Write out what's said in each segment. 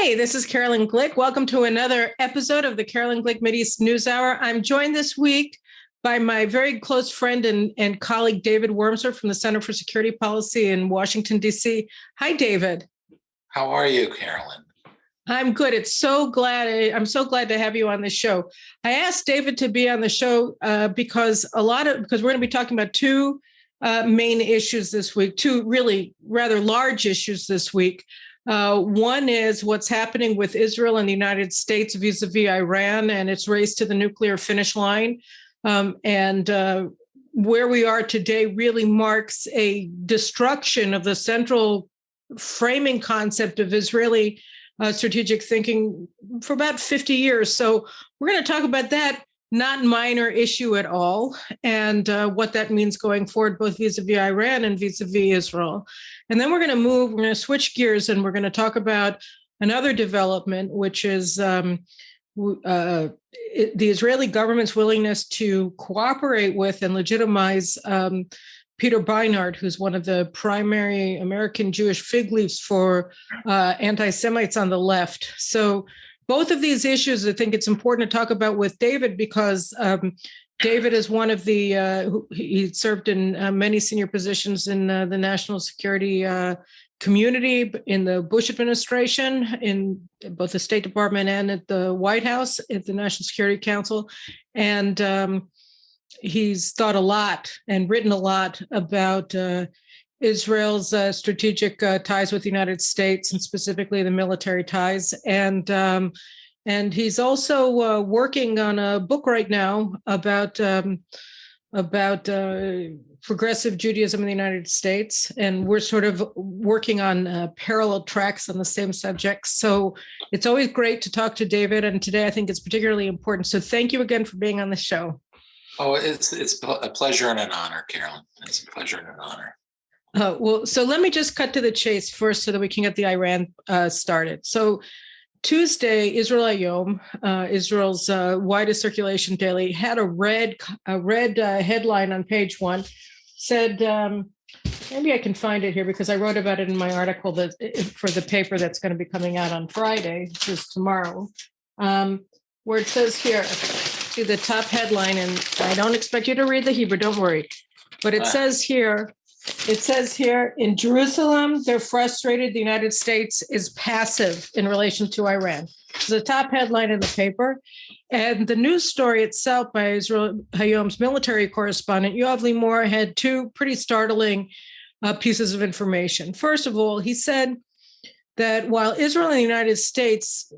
Hey, this is Carolyn Glick. Welcome to another episode of the Carolyn Glick Mideast News Hour. I'm joined this week by my very close friend and colleague, David Wurmser from the Center for Security Policy in Washington, D.C. Hi, David. How are you, Carolyn? I'm good. I'm so glad to have you on the show. I asked David to be on the show because we're going to be talking about two main issues this week, two really rather large issues this week. One is what's happening with Israel and the United States vis-a-vis Iran and its race to the nuclear finish line. And where we are today really marks a destruction of the central framing concept of Israeli strategic thinking for about 50 years. So we're going to talk about that not minor issue at all, and what that means going forward, both vis-a-vis Iran and vis-a-vis Israel. And then we're going to switch gears, and we're going to talk about another development, which is the Israeli government's willingness to cooperate with and legitimize Peter Beinart, who's one of the primary American Jewish fig leaves for anti-Semites on the left. So both of these issues, I think it's important to talk about with David because David is one of he served in many senior positions in the national security community in the Bush administration, in both the State Department and at the White House, at the National Security Council. And he's thought a lot and written a lot about Israel's strategic ties with the United States, and specifically the military ties. And he's also working on a book right now about progressive Judaism in the United States. And we're sort of working on parallel tracks on the same subjects. So it's always great to talk to David. And today I think it's particularly important. So thank you again for being on the show. Oh, it's a pleasure and an honor, Carolyn. It's a pleasure and an honor. Well, so let me just cut to the chase first so that we can get the Iran started. So Tuesday, Israel Hayom, Israel's widest circulation daily, had a red headline on page one, said, maybe I can find it here because I wrote about it in my article for the paper that's going to be coming out on Friday, which is tomorrow, where it says here, see the top headline, and I don't expect you to read the Hebrew, don't worry, but it says here, in Jerusalem, they're frustrated the United States is passive in relation to Iran. It's the top headline in the paper. And the news story itself by Israel Hayom's military correspondent, Yoav Limor, had two pretty startling pieces of information. First of all, he said that while Israel and the United States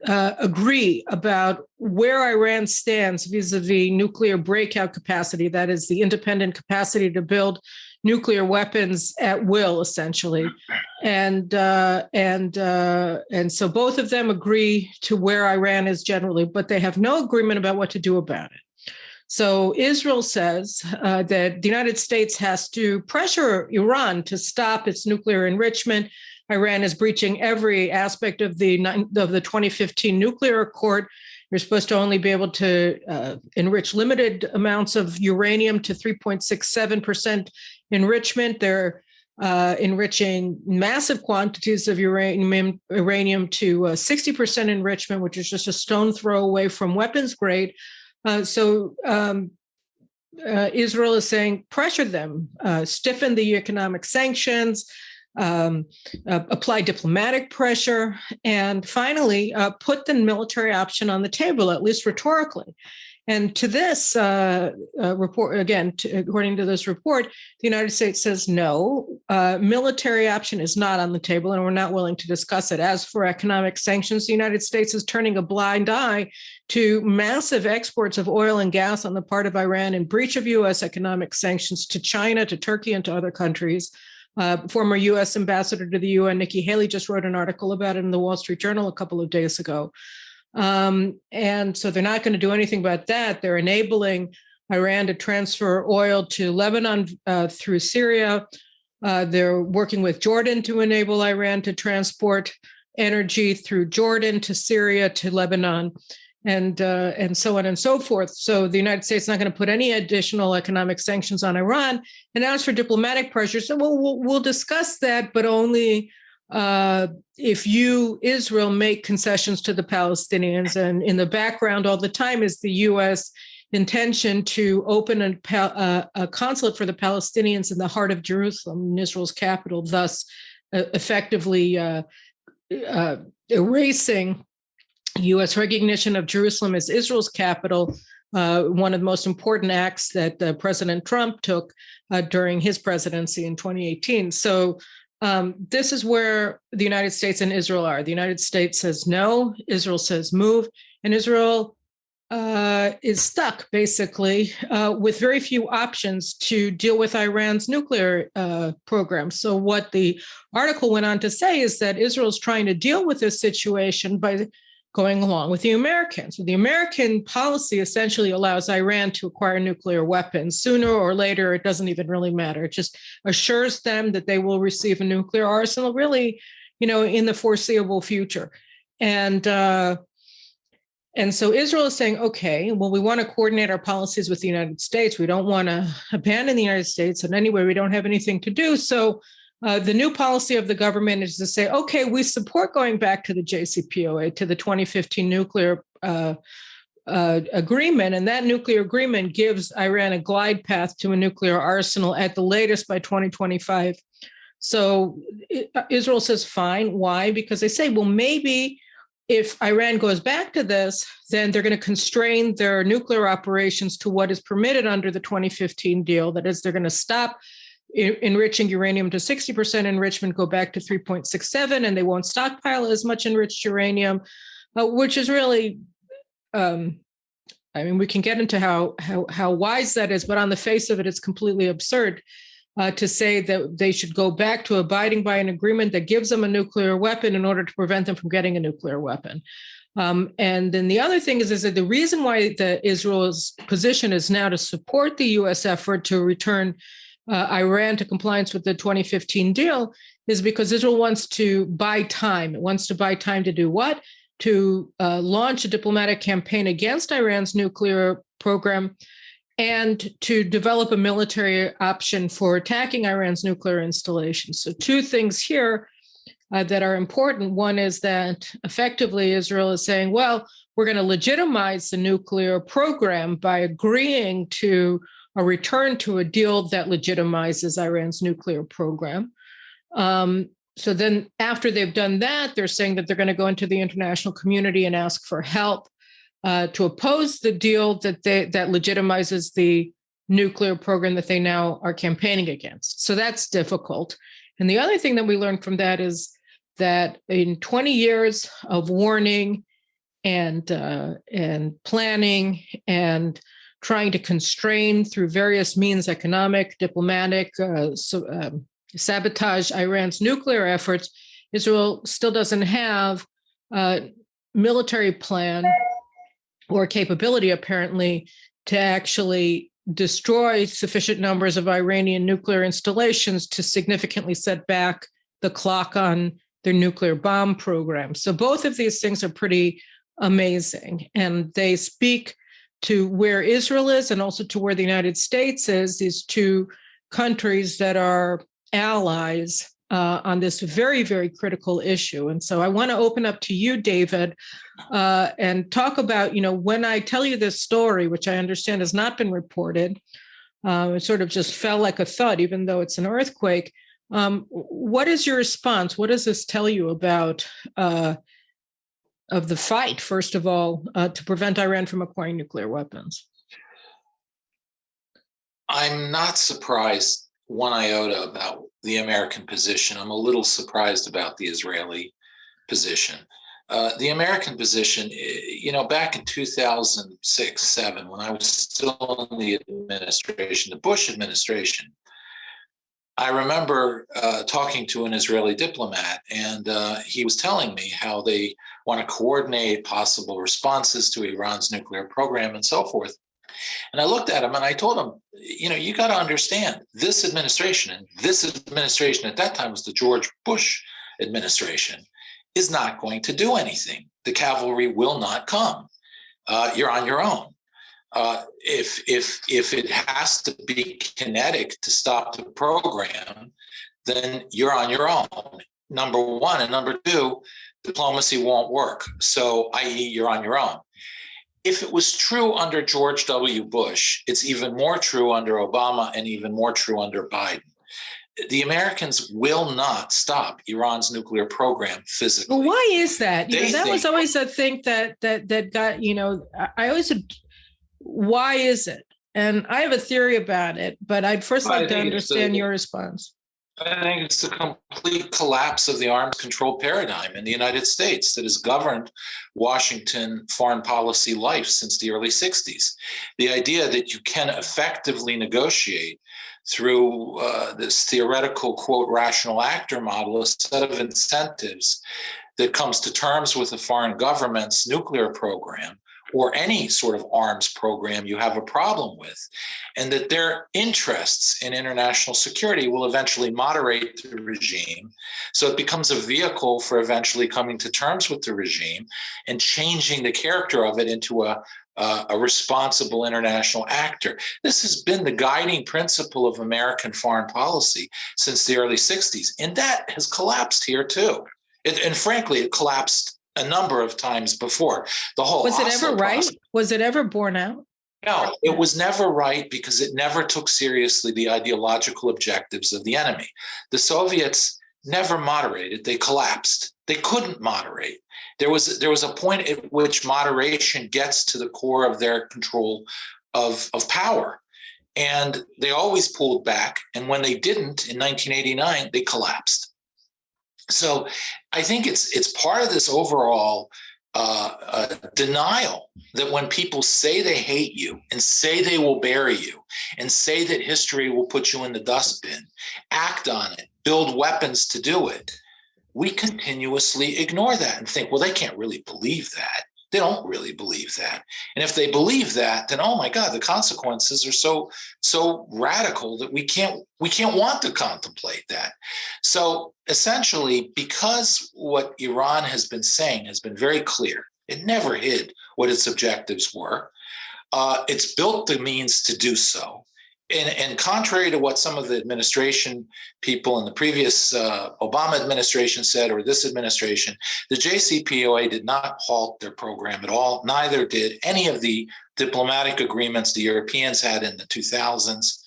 agree about where Iran stands vis-a-vis nuclear breakout capacity, that is the independent capacity to build nuclear weapons at will, essentially, and so both of them agree to where Iran is generally, but they have no agreement about what to do about it. So Israel says that the United States has to pressure Iran to stop its nuclear enrichment. Iran is breaching every aspect of the 2015 nuclear accord. You're supposed to only be able to enrich limited amounts of uranium to 3.67% enrichment. They're enriching massive quantities of uranium to 60% enrichment, which is just a stone throw away from weapons grade. So Israel is saying, pressure them, stiffen the economic sanctions, apply diplomatic pressure, and finally put the military option on the table, at least rhetorically. And to this report, again, according to this report, the United States says no, military option is not on the table, and we're not willing to discuss it. As for economic sanctions, the United States is turning a blind eye to massive exports of oil and gas on the part of Iran in breach of U.S. economic sanctions to China, to Turkey, and to other countries. Former U.S. ambassador to the UN, Nikki Haley, just wrote an article about it in the Wall Street Journal a couple of days ago. And so they're not going to do anything about that. They're enabling Iran to transfer oil to Lebanon through Syria. They're working with Jordan to enable Iran to transport energy through Jordan to Syria to Lebanon, and so on and so forth. So the United States is not going to put any additional economic sanctions on Iran. And as for diplomatic pressure, so we'll discuss that, but only if you, Israel, make concessions to the Palestinians, and in the background all the time is the U.S. intention to open a consulate for the Palestinians in the heart of Jerusalem, in Israel's capital, thus effectively erasing U.S. recognition of Jerusalem as Israel's capital, one of the most important acts that President Trump took during his presidency in 2018. So this is where the United States and Israel are. The United States says no, Israel says move, and Israel is stuck basically with very few options to deal with Iran's nuclear program. So what the article went on to say is that Israel's trying to deal with this situation by going along with the Americans. So the American policy essentially allows Iran to acquire nuclear weapons. Sooner or later, it doesn't even really matter. It just assures them that they will receive a nuclear arsenal really, in the foreseeable future. And so Israel is saying, okay, well, we want to coordinate our policies with the United States. We don't want to abandon the United States. And anyway, we don't have anything to do. So the new policy of the government is to say, okay, we support going back to the JCPOA, to the 2015 nuclear agreement. And that nuclear agreement gives Iran a glide path to a nuclear arsenal at the latest by 2025. So Israel says, fine. Why? Because they say, well, maybe if Iran goes back to this, then they're going to constrain their nuclear operations to what is permitted under the 2015 deal. That is, they're going to stop enriching uranium to 60% enrichment, go back to 3.67, and they won't stockpile as much enriched uranium, which is really, we can get into how wise that is, but on the face of it, it's completely absurd to say that they should go back to abiding by an agreement that gives them a nuclear weapon in order to prevent them from getting a nuclear weapon. And then the other thing is that the reason why Israel's position is now to support the U.S. effort to return Iran to compliance with the 2015 deal is because Israel wants to buy time. It wants to buy time to do what? To launch a diplomatic campaign against Iran's nuclear program and to develop a military option for attacking Iran's nuclear installations. So two things here that are important. One is that effectively Israel is saying, well, we're going to legitimize the nuclear program by agreeing to a return to a deal that legitimizes Iran's nuclear program. So then after they've done that, they're saying that they're going to go into the international community and ask for help to oppose the deal that legitimizes the nuclear program that they now are campaigning against. So that's difficult. And the other thing that we learned from that is that in 20 years of warning and planning and trying to constrain through various means, economic, diplomatic, sabotage Iran's nuclear efforts, Israel still doesn't have a military plan or capability, apparently, to actually destroy sufficient numbers of Iranian nuclear installations to significantly set back the clock on their nuclear bomb program. So both of these things are pretty amazing, and they speak to where Israel is and also to where the United States is, these two countries that are allies on this very, very critical issue. And so I want to open up to you, David, and talk about, when I tell you this story, which I understand has not been reported, it sort of just fell like a thud, even though it's an earthquake. What is your response? What does this tell you about of the fight, first of all, to prevent Iran from acquiring nuclear weapons? I'm not surprised one iota about the American position. I'm a little surprised about the Israeli position. The American position, back in 2006-07, when I was still in the administration, the Bush administration, I remember talking to an Israeli diplomat, and he was telling me how they want to coordinate possible responses to Iran's nuclear program and so forth. And I looked at him and I told him, you got to understand, this administration at that time was the George Bush administration, is not going to do anything. The cavalry will not come. You're on your own. If it has to be kinetic to stop the program, then you're on your own. number one. And number two, diplomacy won't work. So, i.e., you're on your own. If it was true under George W. Bush, it's even more true under Obama and even more true under Biden. The Americans will not stop Iran's nuclear program physically. Well, why is that? That was always a thing that got, I always said, why is it? And I have a theory about it, but I'd first like to understand your response. I think it's the complete collapse of the arms control paradigm in the United States that has governed Washington foreign policy life since the early 60s. The idea that you can effectively negotiate through this theoretical, quote, rational actor model, a set of incentives that comes to terms with a foreign government's nuclear program or any sort of arms program you have a problem with, and that their interests in international security will eventually moderate the regime. So it becomes a vehicle for eventually coming to terms with the regime and changing the character of it into a responsible international actor. This has been the guiding principle of American foreign policy since the early 60s, and that has collapsed here too. And frankly, it collapsed a number of times before. The whole was it ever right? Was it ever borne out? No, it was never right because it never took seriously the ideological objectives of the enemy. The Soviets never moderated; they collapsed. They couldn't moderate. There was a point at which moderation gets to the core of their control of power, and they always pulled back. And when they didn't in 1989, they collapsed. So I think it's part of this overall denial that when people say they hate you and say they will bury you and say that history will put you in the dustbin, act on it, build weapons to do it, we continuously ignore that and think, well, they can't really believe that. They don't really believe that. And if they believe that, then, oh my God, the consequences are so radical that we can't want to contemplate that. So essentially, because what Iran has been saying has been very clear, it never hid what its objectives were. It's built the means to do so. And contrary to what some of the administration people in the previous Obama administration said, or this administration, the JCPOA did not halt their program at all. Neither did any of the diplomatic agreements the Europeans had in the 2000s.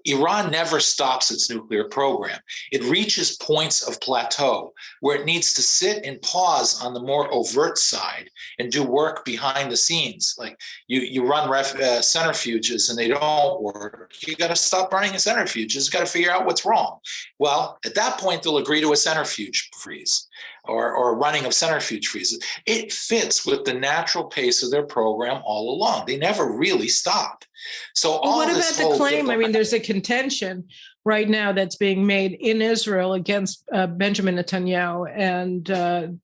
Iran never stops its nuclear program. It reaches points of plateau where it needs to sit and pause on the more overt side and do work behind the scenes. Like you run centrifuges and they don't work. You got to stop running centrifuges. You got to figure out what's wrong. Well, at that point, they'll agree to a centrifuge freeze or running of centrifuge freezes. It fits with the natural pace of their program all along. They never really stop. So what about the claim? I mean, there's a contention right now that's being made in Israel against Benjamin Netanyahu, and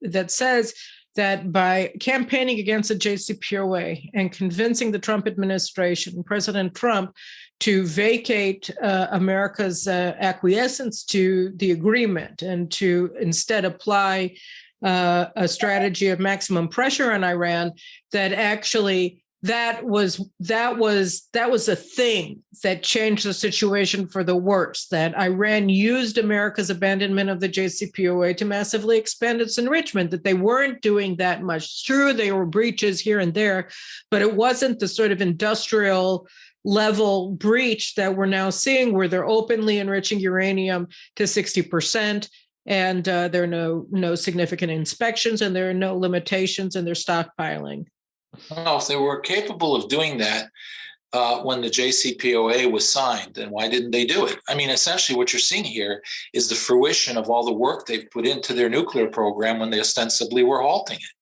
that says that by campaigning against the JCPOA and convincing the Trump administration, President Trump, to vacate America's acquiescence to the agreement and to instead apply a strategy of maximum pressure on Iran, that actually that was a thing that changed the situation for the worse, that Iran used America's abandonment of the JCPOA to massively expand its enrichment, that they weren't doing that much. It's true, there were breaches here and there, but it wasn't the sort of industrial level breach that we're now seeing, where they're openly enriching uranium to 60%. And there are no significant inspections, and there are no limitations in their stockpiling. Well, if they were capable of doing that when the JCPOA was signed, then why didn't they do it? I mean, essentially what you're seeing here is the fruition of all the work they've put into their nuclear program when they ostensibly were halting it.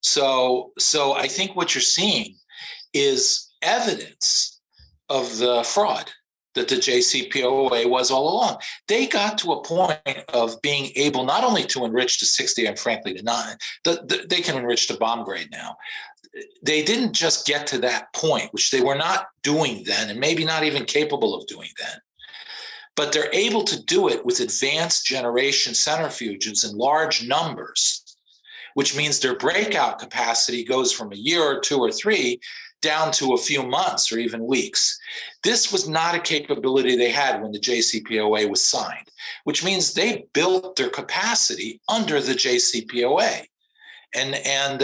So I think what you're seeing is evidence of the fraud that the JCPOA was all along. They got to a point of being able not only to enrich to 60 and frankly to 9, they can enrich to bomb grade now. They didn't just get to that point, which they were not doing then and maybe not even capable of doing then. But they're able to do it with advanced generation centrifuges in large numbers, which means their breakout capacity goes from a year or 2 or 3 down to a few months or even weeks. This was not a capability they had when the JCPOA was signed, which means they built their capacity under the JCPOA. And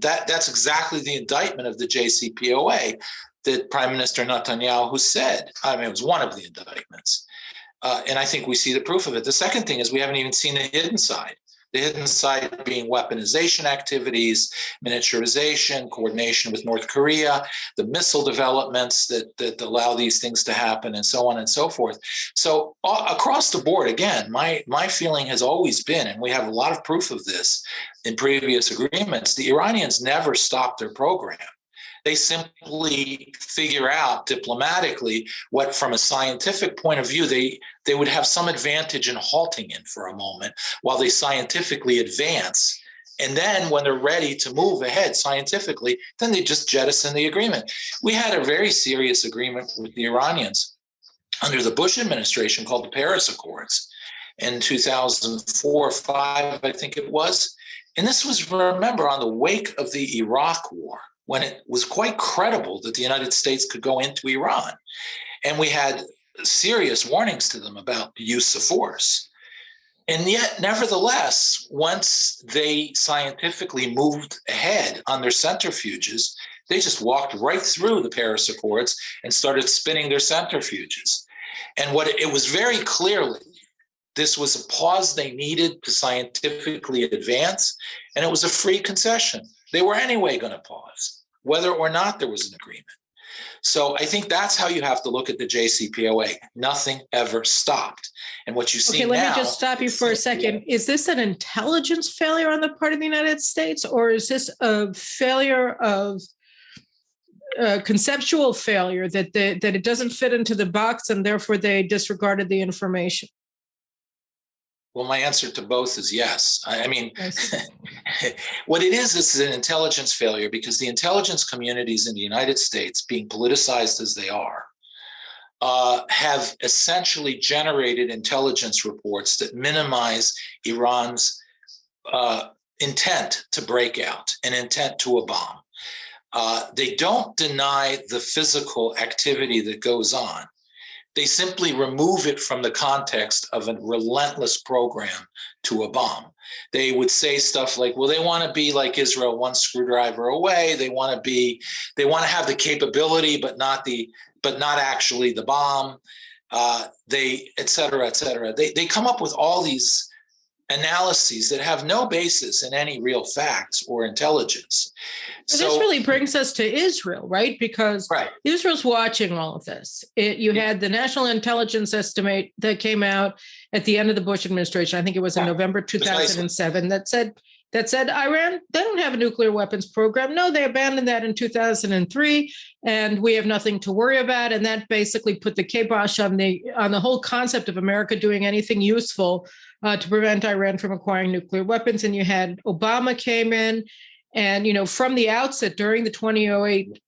that's exactly the indictment of the JCPOA that Prime Minister Netanyahu said. I mean, it was one of the indictments. And I think we see the proof of it. The second thing is we haven't even seen the hidden side. The hidden side being weaponization activities, miniaturization, coordination with North Korea, the missile developments that allow these things to happen, and so on and so forth. So across the board, again, my feeling has always been, and we have a lot of proof of this in previous agreements, the Iranians never stopped their program. They simply figure out diplomatically what, from a scientific point of view, they would have some advantage in halting it for a moment while they scientifically advance. And then when they're ready to move ahead scientifically, then they just jettison the agreement. We had a very serious agreement with the Iranians under the Bush administration called the Paris Accords in 2004 or 5, I think it was. And this was, remember, on the wake of the Iraq War, when it was quite credible that the United States could go into Iran. And we had serious warnings to them about the use of force. And yet, nevertheless, once they scientifically moved ahead on their centrifuges, they just walked right through the Paris Accords and started spinning their centrifuges. And it was very clearly, this was a pause they needed to scientifically advance, and it was a free concession. They were anyway going to pause, whether or not there was an agreement. So I think that's how you have to look at the JCPOA. Nothing ever stopped. And what you see now— Okay, let me just stop you for a second. Is this an intelligence failure on the part of the United States, or is this a failure of conceptual failure that it doesn't fit into the box and therefore they disregarded the information? Well, my answer to both is yes. I mean, what it is an intelligence failure, because the intelligence communities in the United States, being politicized as they are, have essentially generated intelligence reports that minimize Iran's intent to break out, an intent to a bomb. They don't deny the physical activity that goes on. They simply remove it from the context of a relentless program to a bomb. They would say stuff like, well, they want to be like Israel, one screwdriver away. They want to have the capability, but not actually the bomb. Et cetera, et cetera. They come up with all these analyses that have no basis in any real facts or intelligence. So this really brings us to Israel, right? Because Israel's watching all of this. You had the National Intelligence Estimate that came out at the end of the Bush administration. I think it was in November 2007 that said Iran, they don't have a nuclear weapons program. No, they abandoned that in 2003, and we have nothing to worry about. And that basically put the kibosh on the whole concept of America doing anything useful to prevent Iran from acquiring nuclear weapons. And you had Obama came in, and from the outset during the 2008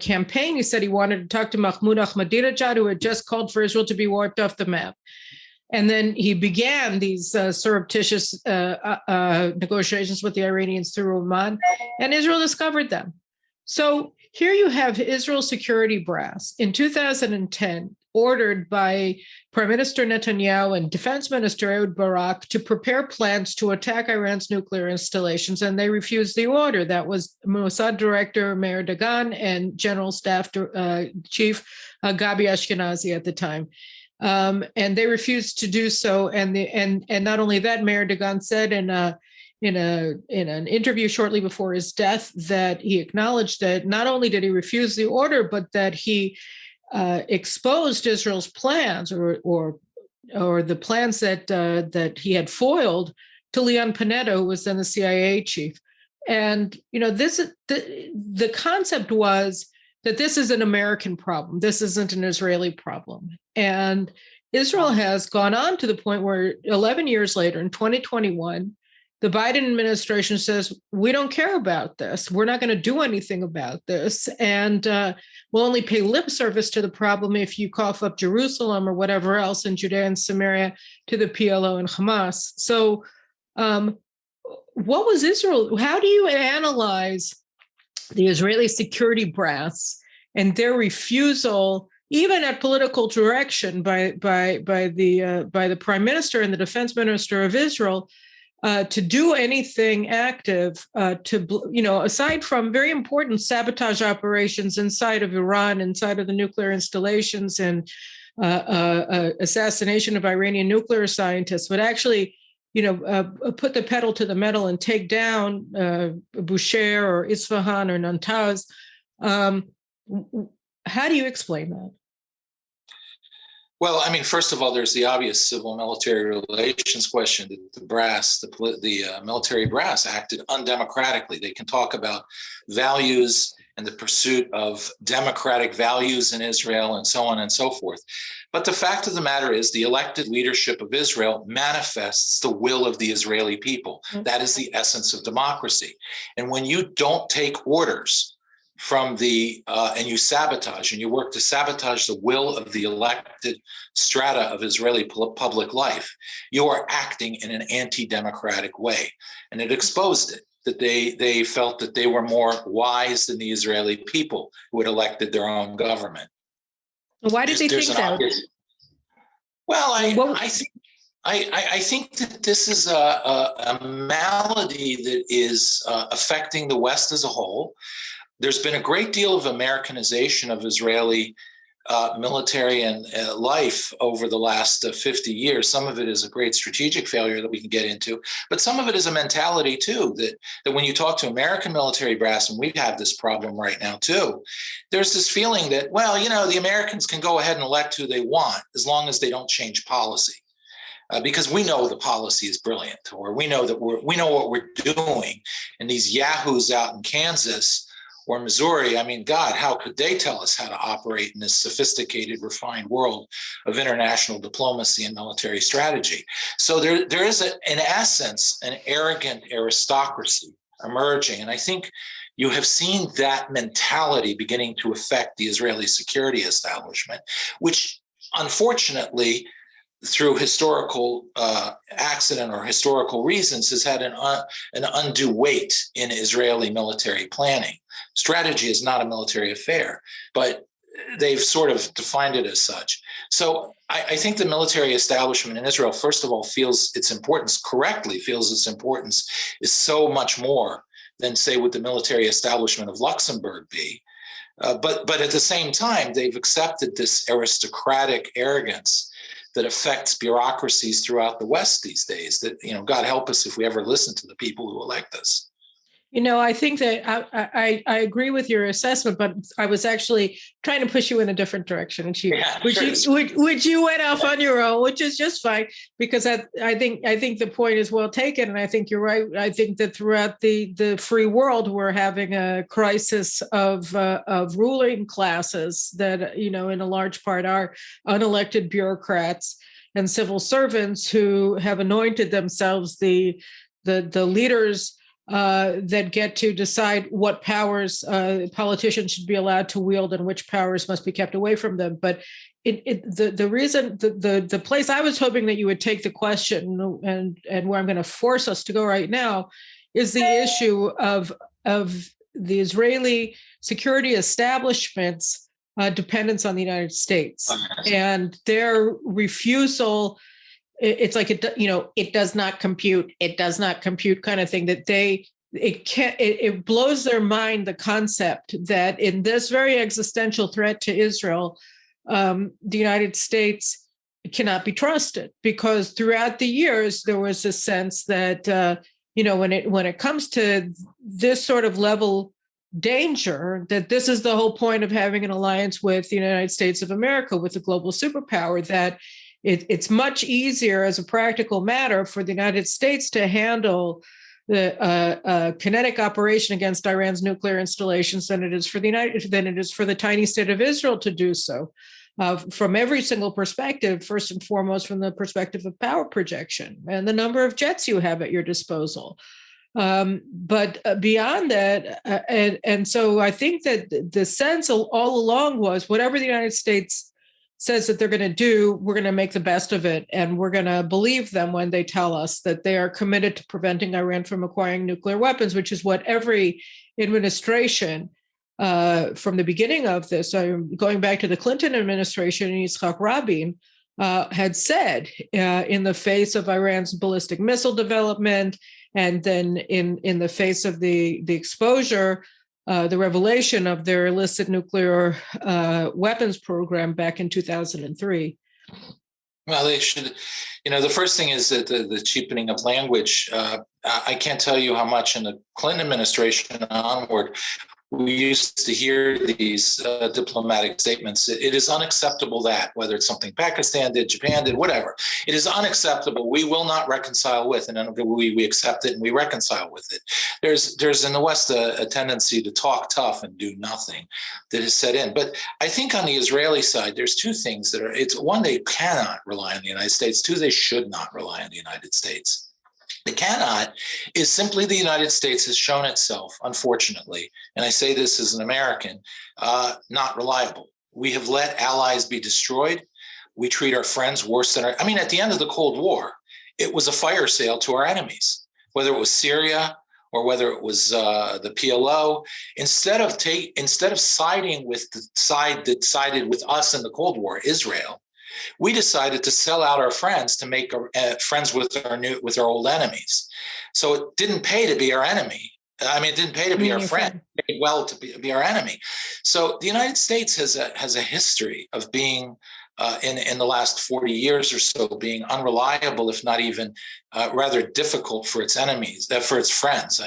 campaign, he said he wanted to talk to Mahmoud Ahmadinejad, who had just called for Israel to be wiped off the map. And then he began these surreptitious negotiations with the Iranians through Oman, and Israel discovered them. So here you have Israel's security brass in 2010, ordered by Prime Minister Netanyahu and Defense Minister Ehud Barak to prepare plans to attack Iran's nuclear installations, and they refused the order. That was Mossad Director Meir Dagan and General Staff Chief Gabi Ashkenazi at the time. And they refused to do so. And not only that, Meir Dagan said in an interview shortly before his death that he acknowledged that not only did he refuse the order, but that he exposed Israel's plans or the plans that he had foiled to Leon Panetta, who was then the CIA chief. And the concept was that this is an American problem. This isn't an Israeli problem. And Israel has gone on to the point where 11 years later, in 2021, the Biden administration says, we don't care about this. We're not going to do anything about this. And we'll only pay lip service to the problem if you cough up Jerusalem or whatever else in Judea and Samaria to the PLO and Hamas. So what was Israel? How do you analyze the Israeli security brass and their refusal, even at political direction by the prime minister and the defense minister of Israel, to do anything active, aside from very important sabotage operations inside of Iran, inside of the nuclear installations, and assassination of Iranian nuclear scientists, would actually, put the pedal to the metal and take down Bushehr or Isfahan or Natanz. How do you explain that? Well, I mean, first of all, there's the obvious civil-military relations question. The military brass acted undemocratically. They can talk about values and the pursuit of democratic values in Israel and so on and so forth. But the fact of the matter is the elected leadership of Israel manifests the will of the Israeli people. That is the essence of democracy. And when you don't take orders from and you sabotage, and you work to sabotage the will of the elected strata of Israeli public life, you are acting in an anti-democratic way. And it exposed it, that they felt that they were more wise than the Israeli people who had elected their own government. Why did they think that? Well, I think that this is a malady that is affecting the West as a whole. There's been a great deal of Americanization of Israeli military and life over the last 50 years. Some of it is a great strategic failure that we can get into, but some of it is a mentality too, that when you talk to American military brass, and we have this problem right now too, there's this feeling that, well, the Americans can go ahead and elect who they want as long as they don't change policy. Because we know the policy is brilliant, or we know what we're doing. And these yahoos out in Kansas or Missouri, I mean, God, how could they tell us how to operate in this sophisticated, refined world of international diplomacy and military strategy? So there is, in essence, an arrogant aristocracy emerging. And I think you have seen that mentality beginning to affect the Israeli security establishment, which unfortunately, through historical accident or historical reasons, has had an undue weight in Israeli military planning. Strategy is not a military affair, but they've sort of defined it as such. So I think the military establishment in Israel, first of all, feels its importance is so much more than, say, would the military establishment of Luxembourg be. But at the same time, they've accepted this aristocratic arrogance that affects bureaucracies throughout the West these days. That, God help us if we ever listen to the people who elect us. I think that I agree with your assessment, but I was actually trying to push you in a different direction, which you went off on your own, which is just fine, because I think the point is well taken, and I think you're right. I think that throughout the free world, we're having a crisis of ruling classes that in a large part are unelected bureaucrats and civil servants who have anointed themselves the leaders that get to decide what powers politicians should be allowed to wield and which powers must be kept away from them. But the place I was hoping that you would take the question, and where I'm going to force us to go right now, is the issue of the Israeli security establishment's dependence on the United States and their refusal. It's like it does not compute. It does not compute kind of thing. That it blows their mind, the concept that in this very existential threat to Israel, the United States cannot be trusted, because throughout the years there was a sense that when it comes to this sort of level danger, that this is the whole point of having an alliance with the United States of America, with a global superpower, that it's much easier as a practical matter for the United States to handle the kinetic operation against Iran's nuclear installations than it is for the tiny state of Israel to do so, from every single perspective. First and foremost, from the perspective of power projection and the number of jets you have at your disposal. But beyond that, and so I think that the sense all along was, whatever the United States says that they're going to do, we're going to make the best of it. And we're going to believe them when they tell us that they are committed to preventing Iran from acquiring nuclear weapons, which is what every administration from the beginning of this, going back to the Clinton administration and Yitzhak Rabin, had said in the face of Iran's ballistic missile development, and then in the face of the exposure, the revelation of their illicit nuclear weapons program back in 2003. Well, they should, the first thing is that the cheapening of language. I can't tell you how much in the Clinton administration onward, we used to hear these diplomatic statements. It is unacceptable that, whether it's something Pakistan did, Japan did, whatever, it is unacceptable. We will not reconcile with, and we accept it and we reconcile with it. There's in the West a tendency to talk tough and do nothing that is set in. But I think on the Israeli side, there's two things that are, it's one, they cannot rely on the United States. Two, they should not rely on the United States. They cannot is simply the United States has shown itself, unfortunately, and I say this as an American, not reliable. We have let allies be destroyed. We treat our friends worse than at the end of the Cold War, it was a fire sale to our enemies, whether it was Syria or whether it was the PLO. Instead of siding with the side that sided with us in the Cold War, Israel, we decided to sell out our friends to make friends with our old enemies. So it didn't pay to be our enemy. It didn't pay to be our friend. It paid well to be our enemy. So the United States has a history of being, in the last 40 years or so, being unreliable, if not even rather difficult for its enemies, for its friends.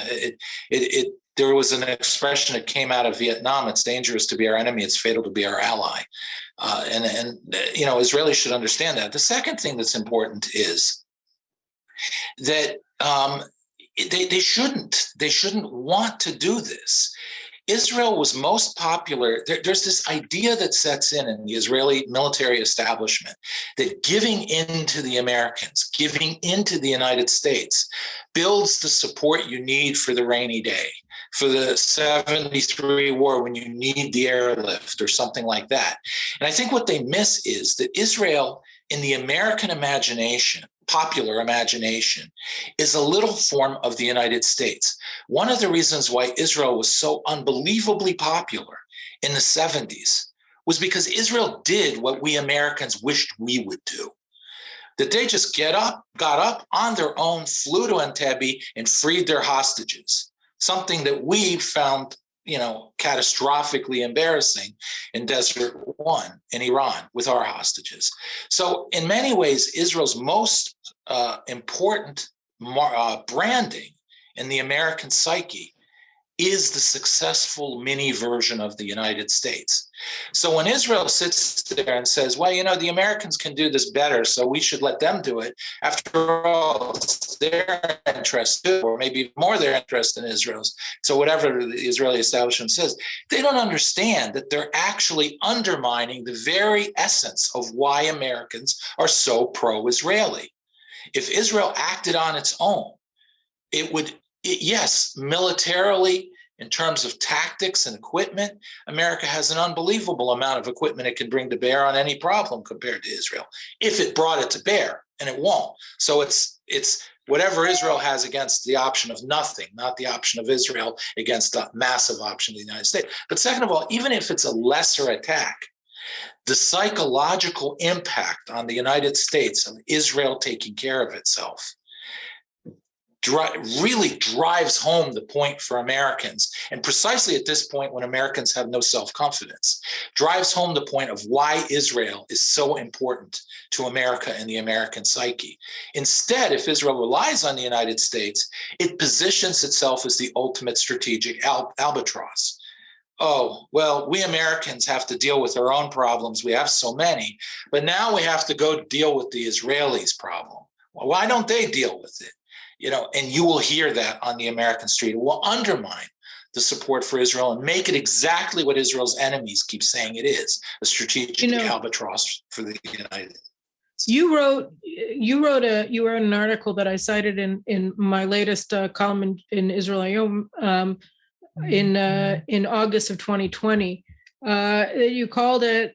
There was an expression that came out of Vietnam: it's dangerous to be our enemy, it's fatal to be our ally. And Israelis should understand that. The second thing that's important is that they shouldn't want to do this. Israel was most popular. There's this idea that sets in the Israeli military establishment that giving in to the Americans, giving into the United States, builds the support you need for the rainy day, for the 73 war when you need the airlift or something like that. And I think what they miss is that Israel, in the American imagination, popular imagination, is a little form of the United States. One of the reasons why Israel was so unbelievably popular in the 70s was because Israel did what we Americans wished we would do. That they just got up on their own, flew to Entebbe and freed their hostages. Something that we found, catastrophically embarrassing in Desert One in Iran with our hostages. So in many ways, Israel's most important branding in the American psyche is the successful mini version of the United States. So when Israel sits there and says, well, the Americans can do this better, so we should let them do it. After all, it's their interest too, or maybe more their interest than Israel's. So whatever the Israeli establishment says, they don't understand that they're actually undermining the very essence of why Americans are so pro-Israeli. If Israel acted on its own, yes, militarily, in terms of tactics and equipment, America has an unbelievable amount of equipment it can bring to bear on any problem compared to Israel, if it brought it to bear, and it won't. So it's whatever Israel has against the option of nothing, not the option of Israel against the massive option of the United States. But second of all, even if it's a lesser attack, the psychological impact on the United States of Israel taking care of itself really drives home the point for Americans. And precisely at this point, when Americans have no self-confidence, drives home the point of why Israel is so important to America and the American psyche. Instead, if Israel relies on the United States, it positions itself as the ultimate strategic albatross. Oh, well, we Americans have to deal with our own problems. We have so many, but now we have to go deal with the Israelis' problem. Well, why don't they deal with it? And you will hear that on the American street. It will undermine the support for Israel and make it exactly what Israel's enemies keep saying it is, a strategic albatross for the United States. You wrote an article that I cited in my latest column in Israel Hayom in August of 2020. You called it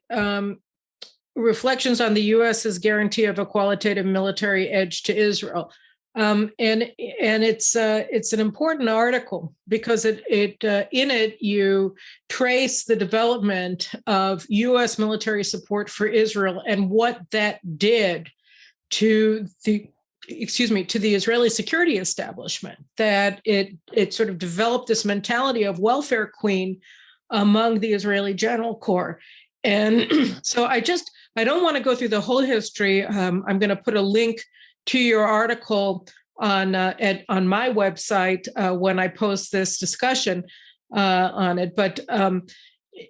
reflections on the U.S.'s guarantee of a qualitative military edge to Israel. And it's an important article because in it you trace the development of U.S. military support for Israel and what that did to the Israeli security establishment. That it sort of developed this mentality of welfare queen among the Israeli General Corps. And so I don't want to go through the whole history. I'm going to put a link to your article on my website when I post this discussion on it. But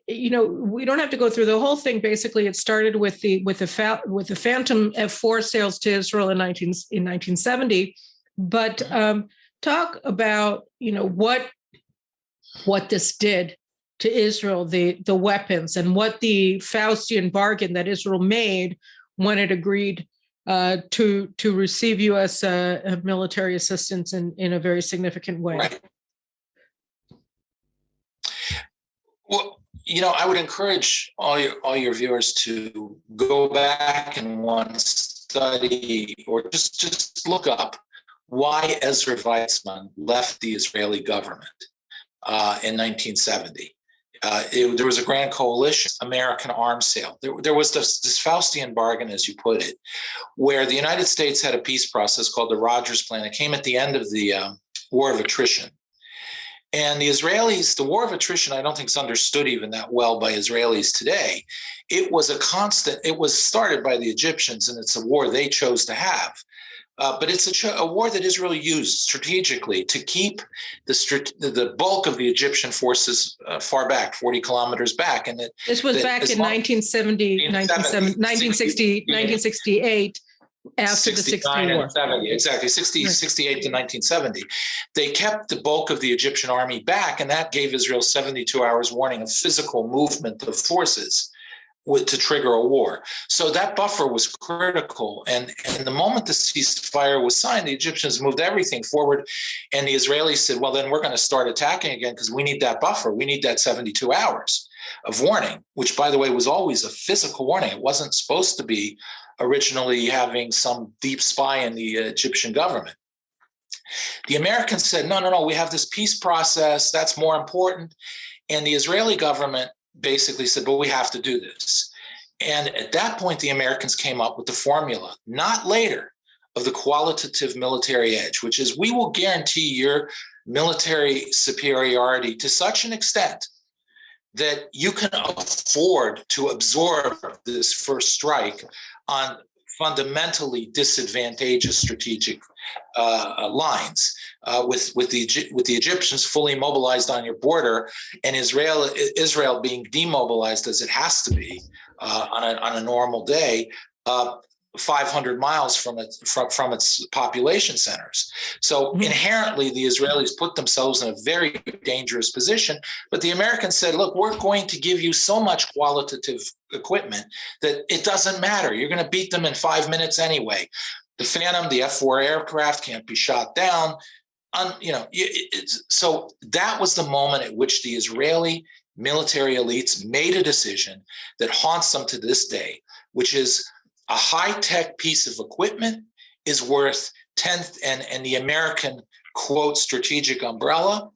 we don't have to go through the whole thing. Basically, it started with the Phantom F4 sales to Israel in 1970. But talk about what this did to Israel, the weapons, and what the Faustian bargain that Israel made when it agreed to receive U.S. military assistance in a very significant way. Right. Well, I would encourage all your viewers to go back and one study or just look up why Ezra Weizmann left the Israeli government in 1970. There was a grand coalition, American arms sale. There was this Faustian bargain, as you put it, where the United States had a peace process called the Rogers Plan. It came at the end of the War of Attrition. And the Israelis, the War of Attrition, I don't think is understood even that well by Israelis today. It was a constant, it was started by the Egyptians, and it's a war they chose to have. But it's a war that Israel used strategically to keep the bulk of the Egyptian forces far back, 40 kilometers back. And this was back in 1970, 1968, after the 60 War. 70, exactly, 68 to 1970. They kept the bulk of the Egyptian army back, and that gave Israel 72 hours warning of physical movement of forces to trigger a war. So that buffer was critical. And the moment the ceasefire was signed, the Egyptians moved everything forward. And the Israelis said, well, then we're going to start attacking again because we need that buffer. We need that 72 hours of warning, which, by the way, was always a physical warning. It wasn't supposed to be originally having some deep spy in the Egyptian government. The Americans said, no, we have this peace process. That's more important. And the Israeli government basically said, well, we have to do this. And at that point, the Americans came up with the formula, not later, of the qualitative military edge, which is we will guarantee your military superiority to such an extent that you can afford to absorb this first strike on fundamentally disadvantageous strategic lines, with the Egyptians fully mobilized on your border and Israel being demobilized as it has to be on a normal day, 500 miles from its population centers. So inherently, the Israelis put themselves in a very dangerous position. But the Americans said, look, we're going to give you so much qualitative equipment that it doesn't matter. You're going to beat them in 5 minutes anyway. The Phantom, the F-4 aircraft can't be shot down. So that was the moment at which the Israeli military elites made a decision that haunts them to this day, which is a high-tech piece of equipment is worth and the American, quote, strategic umbrella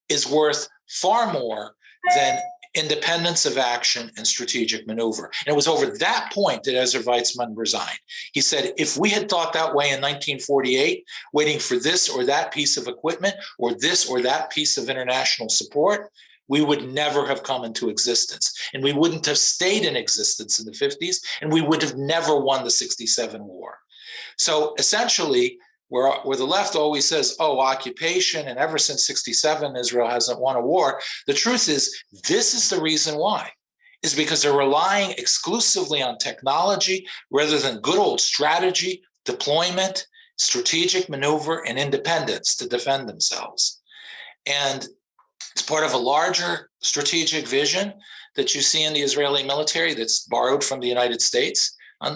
is worth far more than independence of action and strategic maneuver. And it was over that point that Ezra Weizmann resigned. He said, if we had thought that way in 1948, waiting for this or that piece of equipment or this or that piece of international support, we would never have come into existence. And we wouldn't have stayed in existence in the 50s, and we would have never won the 67 war. So essentially, where the left always says, oh, occupation, and ever since 67, Israel hasn't won a war, the truth is, this is the reason why, is because they're relying exclusively on technology rather than good old strategy, deployment, strategic maneuver, and independence to defend themselves. And it's part of a larger strategic vision that you see in the Israeli military that's borrowed from the United States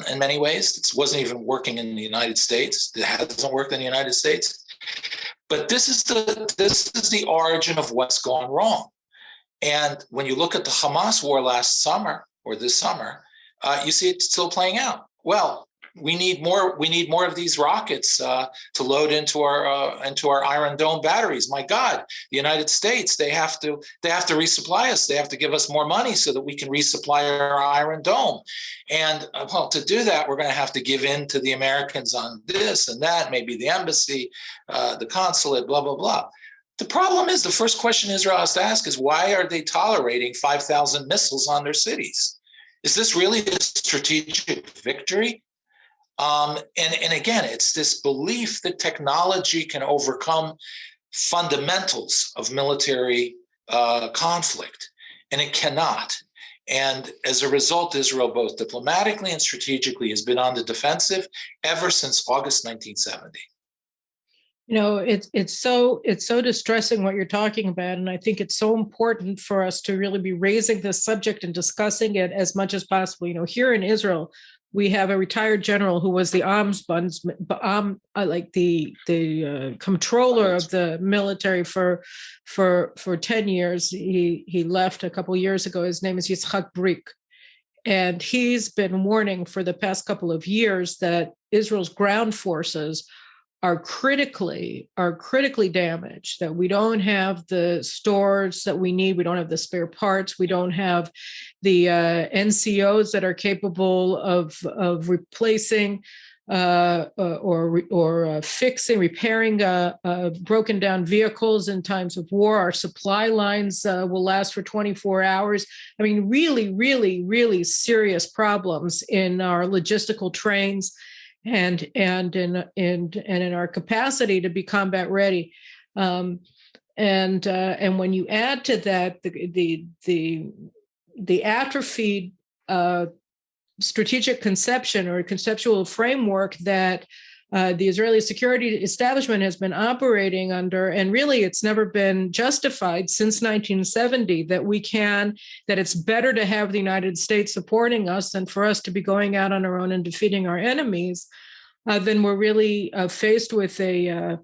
in many ways. It wasn't even working in the United States. It hasn't worked in the United States. But this is the origin of what's gone wrong. And when you look at the Hamas war last summer or this summer, You see it still playing out. Well, we need more. We need more of these rockets to load into our Iron Dome batteries. My God, the United States, they have to resupply us. They have to give us more money so that we can resupply our Iron Dome. And well, to do that, we're going to have to give in to the Americans on this and that, maybe the embassy, the consulate, blah blah blah. The problem is, the first question Israel has to ask is, why are they tolerating 5,000 missiles on their cities? Is this really a strategic victory? And again, it's this belief that technology can overcome fundamentals of military conflict, and it cannot. And as a result, Israel, both diplomatically and strategically, has been on the defensive ever since August 1970. You know, it's so distressing what you're talking about, and I think it's so important for us to really be raising this subject and discussing it as much as possible. You know, here in Israel, we have a retired general who was the comptroller of the military for 10 years. He left a couple of years ago. His name is Yitzhak Brik, and he's been warning for the past couple of years that Israel's ground forces are critically damaged, that we don't have the stores that we need, we don't have the spare parts, we don't have the NCOs that are capable of replacing or fixing, repairing broken down vehicles in times of war. Our supply lines will last for 24 hours. I mean, really, really, really serious problems in our logistical trains and in our capacity to be combat ready, and when you add to that the atrophied strategic conception or conceptual framework that the Israeli security establishment has been operating under, and really it's never been justified since 1970, that it's better to have the United States supporting us than for us to be going out on our own and defeating our enemies, then we're really faced with a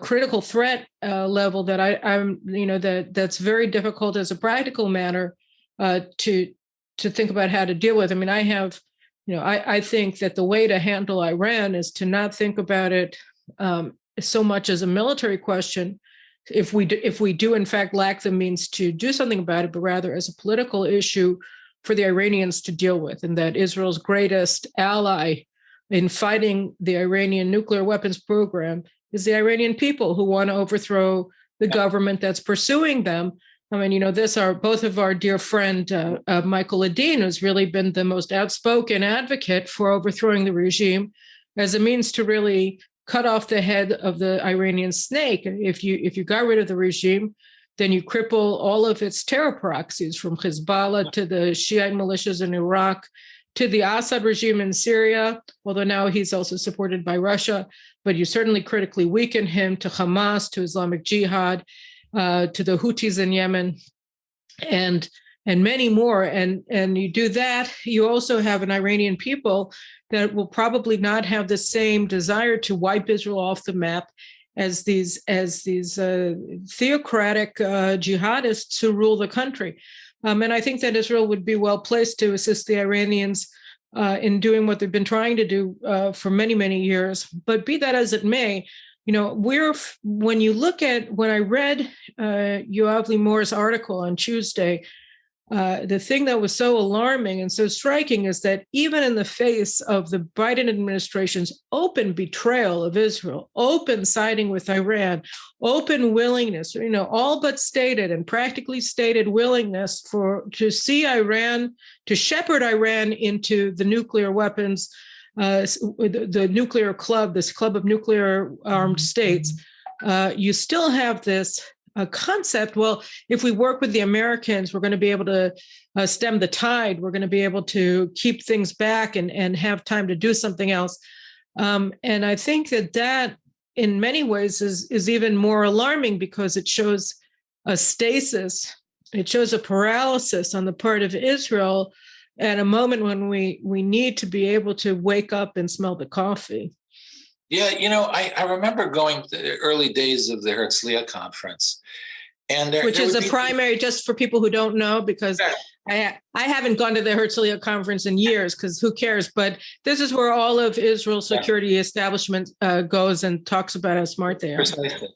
critical threat level that that's very difficult as a practical matter to think about how to deal with. I mean, I think that the way to handle Iran is to not think about it so much as a military question, if we do in fact lack the means to do something about it, but rather as a political issue for the Iranians to deal with, and that Israel's greatest ally in fighting the Iranian nuclear weapons program is the Iranian people who want to overthrow the government that's pursuing them. I mean, both of our dear friend, Michael Ledeen, who's really been the most outspoken advocate for overthrowing the regime as a means to really cut off the head of the Iranian snake. If you got rid of the regime, then you cripple all of its terror proxies, from Hezbollah to the Shiite militias in Iraq, to the Assad regime in Syria, although now he's also supported by Russia, but you certainly critically weaken him, to Hamas, to Islamic Jihad, to the Houthis in Yemen, and many more. And you do that, you also have an Iranian people that will probably not have the same desire to wipe Israel off the map as these theocratic jihadists who rule the country. And I think that Israel would be well placed to assist the Iranians in doing what they've been trying to do for many, many years. But be that as it may, when I read Yoav Limor's article on Tuesday, the thing that was so alarming and so striking is that even in the face of the Biden administration's open betrayal of Israel, open siding with Iran, open willingness, all but stated and practically stated willingness to see Iran, to shepherd Iran into the nuclear weapons, the nuclear club, this club of nuclear armed states, you still have this concept. Well, if we work with the Americans, we're going to be able to stem the tide. We're going to be able to keep things back and have time to do something else. And I think that in many ways is even more alarming, because it shows a stasis. It shows a paralysis on the part of Israel at a moment when we need to be able to wake up and smell the coffee. Yeah, I remember going to the early days of the Herzliya conference. And which is a primary, just for people who don't know, because I haven't gone to the Herzliya conference in years because who cares? But this is where all of Israel's security establishment goes and talks about how smart they are. Precisely.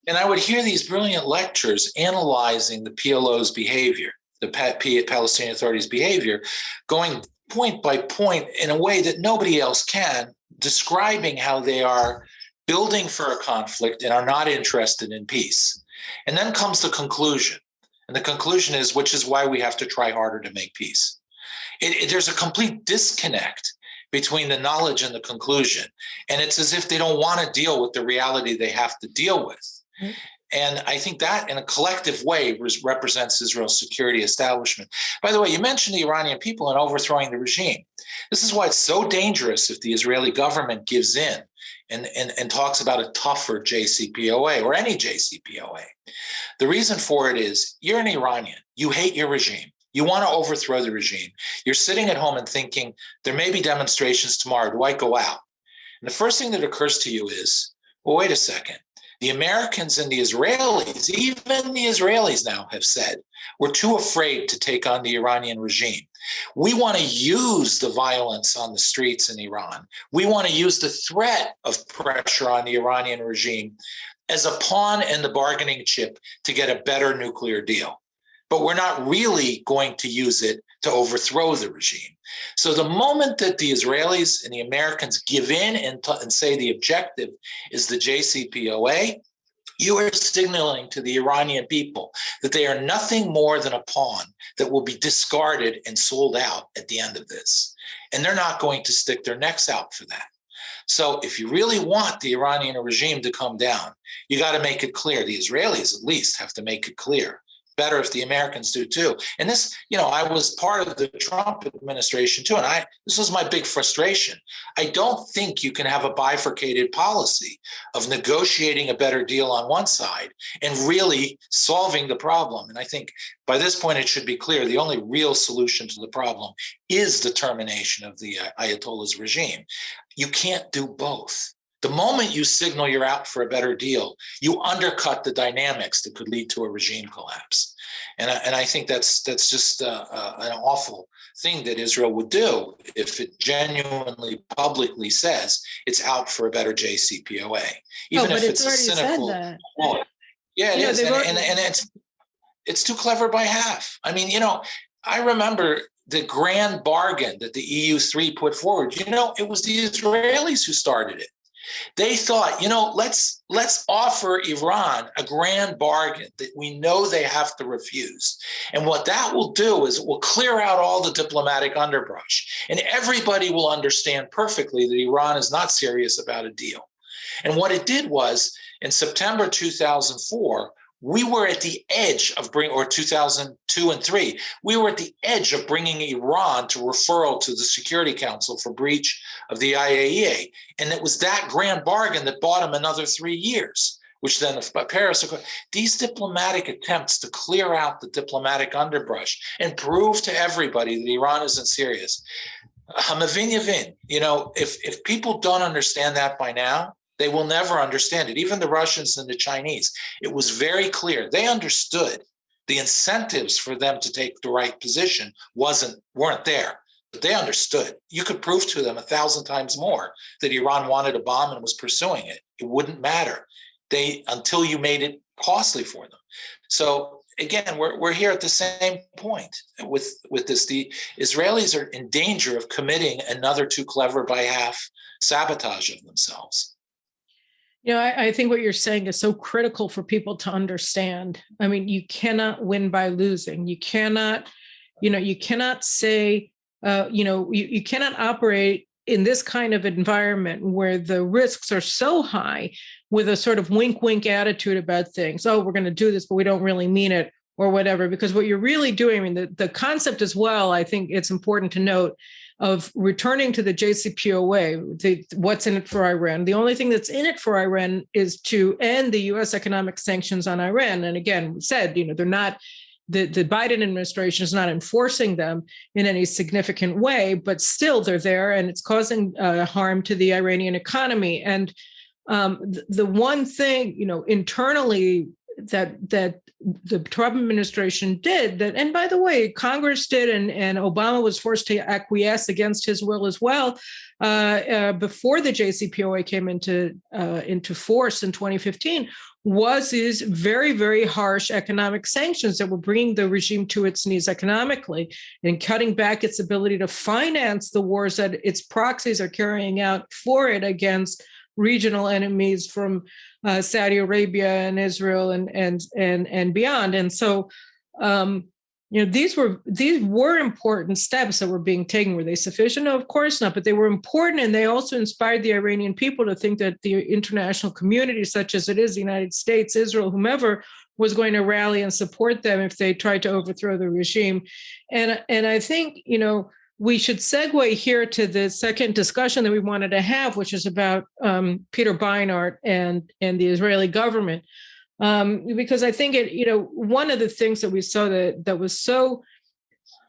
And I would hear these brilliant lectures analyzing the PLO's behavior, the Palestinian Authority's behavior, going point by point in a way that nobody else can, describing how they are building for a conflict and are not interested in peace. And then comes the conclusion. And the conclusion is, which is why we have to try harder to make peace. There's a complete disconnect between the knowledge and the conclusion. And it's as if they don't want to deal with the reality they have to deal with. Mm-hmm. And I think that in a collective way represents Israel's security establishment. By the way, you mentioned the Iranian people and overthrowing the regime. This is why it's so dangerous if the Israeli government gives in and talks about a tougher JCPOA or any JCPOA. The reason for it is you're an Iranian. You hate your regime. You want to overthrow the regime. You're sitting at home and thinking, there may be demonstrations tomorrow. Do I go out? And the first thing that occurs to you is, well, wait a second. The Americans and the Israelis, even the Israelis now have said, we're too afraid to take on the Iranian regime. We want to use the violence on the streets in Iran. We want to use the threat of pressure on the Iranian regime as a pawn in the bargaining chip to get a better nuclear deal. But we're not really going to use it to overthrow the regime. So the moment that the Israelis and the Americans give in and say the objective is the JCPOA, you are signaling to the Iranian people that they are nothing more than a pawn that will be discarded and sold out at the end of this. And they're not going to stick their necks out for that. So if you really want the Iranian regime to come down, you got to make it clear. The Israelis at least have to make it clear. Better if the Americans do too. And this, I was part of the Trump administration too. And this was my big frustration. I don't think you can have a bifurcated policy of negotiating a better deal on one side and really solving the problem. And I think by this point, it should be clear the only real solution to the problem is the termination of the Ayatollah's regime. You can't do both. The moment you signal you're out for a better deal, you undercut the dynamics that could lead to a regime collapse. And I think that's just an awful thing that Israel would do if it genuinely publicly says it's out for a better JCPOA. Even if it's a cynical. Yeah, it is. And it's too clever by half. I mean, I remember the grand bargain that the EU3 put forward. It was the Israelis who started it. They thought, let's offer Iran a grand bargain that we know they have to refuse. And what that will do is it will clear out all the diplomatic underbrush. And everybody will understand perfectly that Iran is not serious about a deal. And what it did was, in September 2004, we were at the edge of 2002 and 3, we were at the edge of bringing Iran to referral to the Security Council for breach of the IAEA. And it was that grand bargain that bought them another 3 years, which then Paris, these diplomatic attempts to clear out the diplomatic underbrush and prove to everybody that Iran isn't serious. Hamavin Yavin, if people don't understand that by now, they will never understand it. Even the Russians and the Chinese, it was very clear. They understood the incentives for them to take the right position weren't there, but they understood. You could prove to them 1,000 times more that Iran wanted a bomb and was pursuing it. It wouldn't matter until you made it costly for them. So again, we're here at the same point with this. The Israelis are in danger of committing another too clever by half sabotage of themselves. I think what you're saying is so critical for people to understand. I mean, you cannot win by losing. You cannot, you cannot say, you cannot operate in this kind of environment where the risks are so high with a sort of wink, wink attitude about things. Oh, we're going to do this, but we don't really mean it or whatever, because what you're really doing, I mean, the concept as well, I think it's important to note, of returning to the JCPOA, what's in it for Iran. The only thing that's in it for Iran is to end the U.S. economic sanctions on Iran. And again, we said, they're not, the Biden administration is not enforcing them in any significant way, but still they're there and it's causing harm to the Iranian economy. And the one thing, internally, that the Trump administration did that, and by the way, Congress did, and Obama was forced to acquiesce against his will as well before the JCPOA came into force in 2015, was these very, very harsh economic sanctions that were bringing the regime to its knees economically and cutting back its ability to finance the wars that its proxies are carrying out for it against regional enemies from Saudi Arabia and Israel and beyond. And so, these were important steps that were being taken. Were they sufficient? No, of course not, but they were important, and they also inspired the Iranian people to think that the international community, such as it is, the United States, Israel, whomever, was going to rally and support them if they tried to overthrow the regime. And I think, we should segue here to the second discussion that we wanted to have, which is about Peter Beinart and the Israeli government. Because I think one of the things that we saw that was so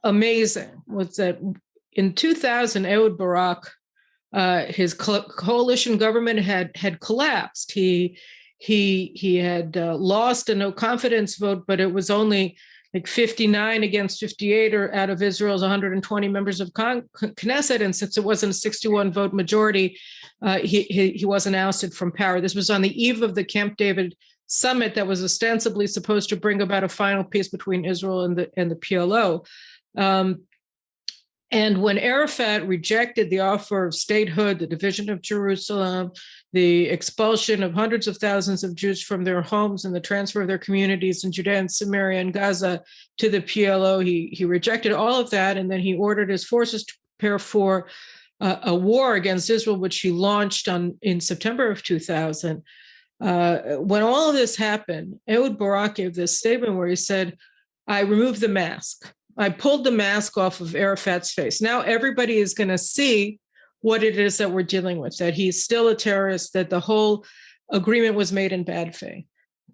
amazing was that in 2000, Ehud Barak, his coalition government had collapsed. He had lost a no confidence vote, but it was only like 59 against 58 or out of Israel's 120 members of Knesset. And since it wasn't a 61 vote majority, he wasn't ousted from power. This was on the eve of the Camp David summit that was ostensibly supposed to bring about a final peace between Israel and the PLO. And when Arafat rejected the offer of statehood, the division of Jerusalem, the expulsion of hundreds of thousands of Jews from their homes and the transfer of their communities in Judea and Samaria and Gaza to the PLO, he rejected all of that. And then he ordered his forces to prepare for a war against Israel, which he launched in September of 2000. When all of this happened, Ehud Barak gave this statement where he said, "I removed the mask. I pulled the mask off of Arafat's face. Now everybody is going to see what it is that we're dealing with, that he's still a terrorist, that the whole agreement was made in bad faith."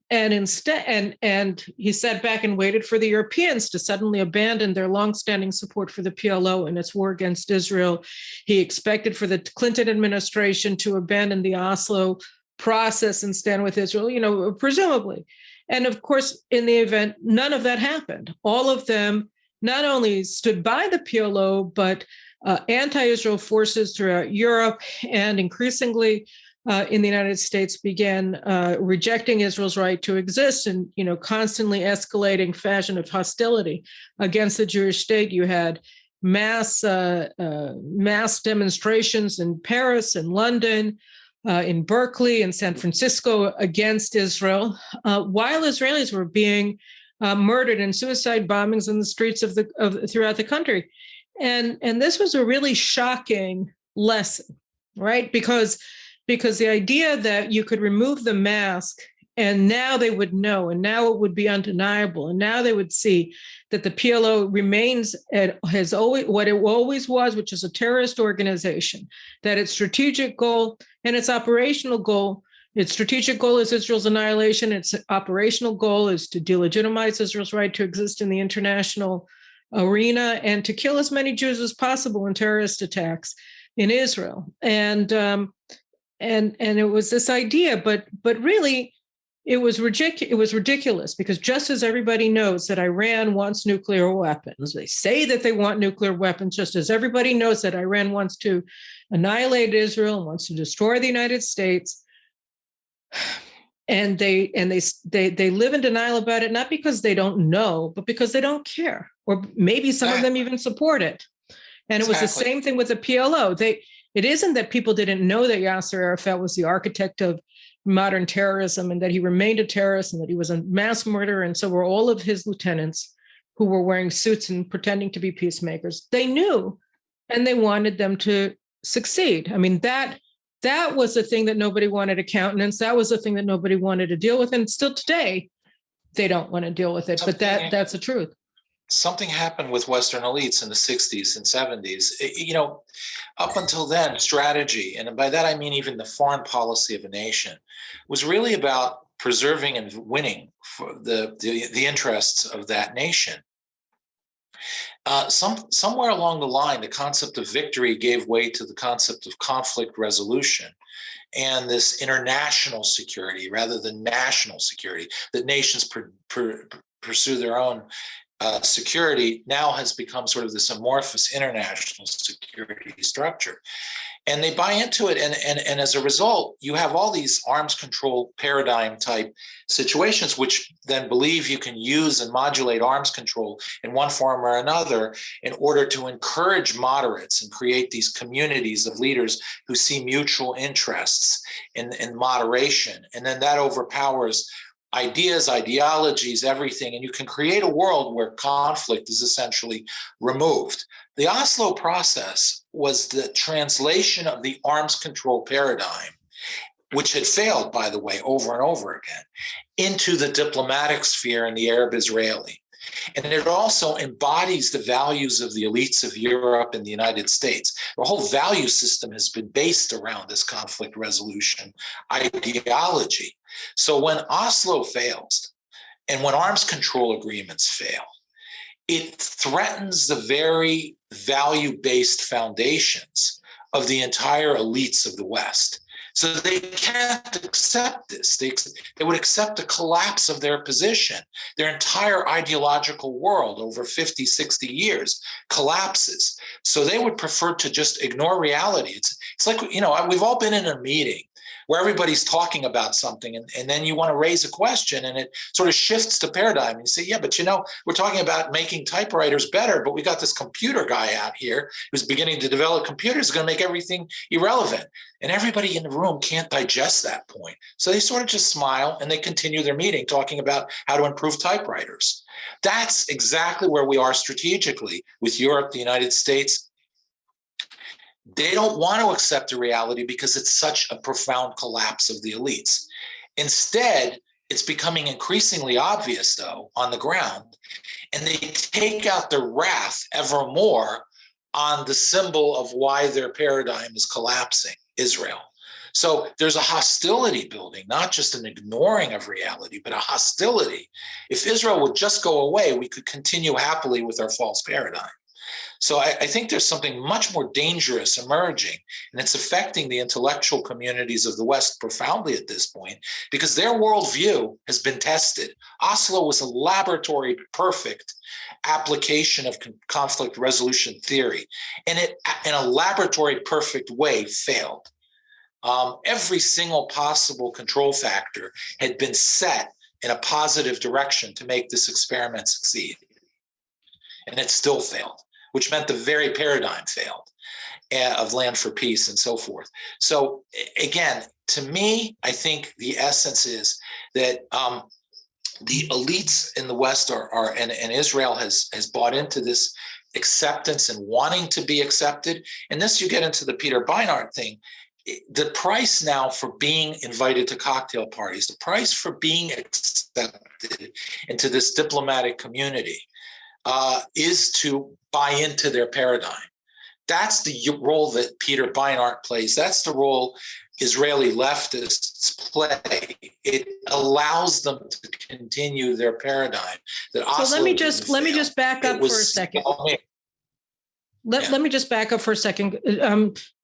And instead, and he sat back and waited for the Europeans to suddenly abandon their longstanding support for the PLO and its war against Israel. He expected for the Clinton administration to abandon the Oslo process and stand with Israel, presumably. And of course, in the event, none of that happened. All of them not only stood by the PLO, but anti-Israel forces throughout Europe and increasingly in the United States began rejecting Israel's right to exist and, constantly escalating fashion of hostility against the Jewish state. You had mass demonstrations in Paris and London, in Berkeley and San Francisco against Israel, while Israelis were being murdered in suicide bombings in the streets throughout the country. And this was a really shocking lesson, right? Because the idea that you could remove the mask and now they would know, and now it would be undeniable, and now they would see that the PLO remains has always what it always was, which is a terrorist organization, that its strategic goal and its operational goal, its strategic goal is Israel's annihilation. Its operational goal is to delegitimize Israel's right to exist in the international arena and to kill as many Jews as possible in terrorist attacks in Israel. And it was this idea, but really, it was ridiculous because just as everybody knows that Iran wants nuclear weapons, they say that they want nuclear weapons, just as everybody knows that Iran wants to annihilate Israel and wants to destroy the United States. And they live in denial about it, not because they don't know, but because they don't care, or maybe some of them even support it. And it was the same thing with the PLO. It isn't that people didn't know that Yasser Arafat was the architect of modern terrorism and that he remained a terrorist and that he was a mass murderer, and so were all of his lieutenants who were wearing suits and pretending to be peacemakers. They knew, and they wanted them to succeed. I mean, that was the thing that nobody wanted to countenance. That was the thing that nobody wanted to deal with. And still today, they don't want to deal with it. But that's the truth. Something happened with Western elites in the 60s and 70s. Up until then, strategy, and by that I mean even the foreign policy of a nation, was really about preserving and winning for the interests of that nation. Somewhere along the line, the concept of victory gave way to the concept of conflict resolution and this international security rather than national security, that nations pursue their own security now has become sort of this amorphous international security structure. And they buy into it. And as a result, you have all these arms control paradigm type situations, which then believe you can use and modulate arms control in one form or another in order to encourage moderates and create these communities of leaders who see mutual interests in moderation. And then that overpowers ideas, ideologies, everything. And you can create a world where conflict is essentially removed. The Oslo process was the translation of the arms control paradigm, which had failed, by the way, over and over again, into the diplomatic sphere and the Arab-Israeli. And it also embodies the values of the elites of Europe and the United States. The whole value system has been based around this conflict resolution ideology. So when Oslo fails and when arms control agreements fail, it threatens the very value-based foundations of the entire elites of the West. So they can't accept this. They would accept the collapse of their position. Their entire ideological world over 50, 60 years collapses. So they would prefer to just ignore reality. It's like, we've all been in a meeting where everybody's talking about something and then you want to raise a question and it sort of shifts the paradigm. And you say, yeah, but we're talking about making typewriters better, but we got this computer guy out here who's beginning to develop computers, going to make everything irrelevant. And everybody in the room can't digest that point. So they sort of just smile and they continue their meeting talking about how to improve typewriters. That's exactly where we are strategically with Europe, the United States. They don't want to accept the reality because it's such a profound collapse of the elites. Instead, it's becoming increasingly obvious, though, on the ground, and they take out their wrath ever more on the symbol of why their paradigm is collapsing, Israel. So there's a hostility building, not just an ignoring of reality, but a hostility. If Israel would just go away, we could continue happily with our false paradigm. So I think there's something much more dangerous emerging, and it's affecting the intellectual communities of the West profoundly at this point, because their worldview has been tested. Oslo was a laboratory perfect application of conflict resolution theory, and it, in a laboratory perfect way, failed. Every single possible control factor had been set in a positive direction to make this experiment succeed, and it still failed, which meant the very paradigm failed of land for peace and so forth. So again, to me, I think the essence is that the elites in the West and Israel has bought into this acceptance and wanting to be accepted. And this, you get into the Peter Beinart thing. The price now for being invited to cocktail parties, the price for being accepted into this diplomatic community is to buy into their paradigm. That's the role that Peter Beinart plays. That's the role Israeli leftists play. It allows them to continue their paradigm. So let me just back up for a second. Let me just back up for a second,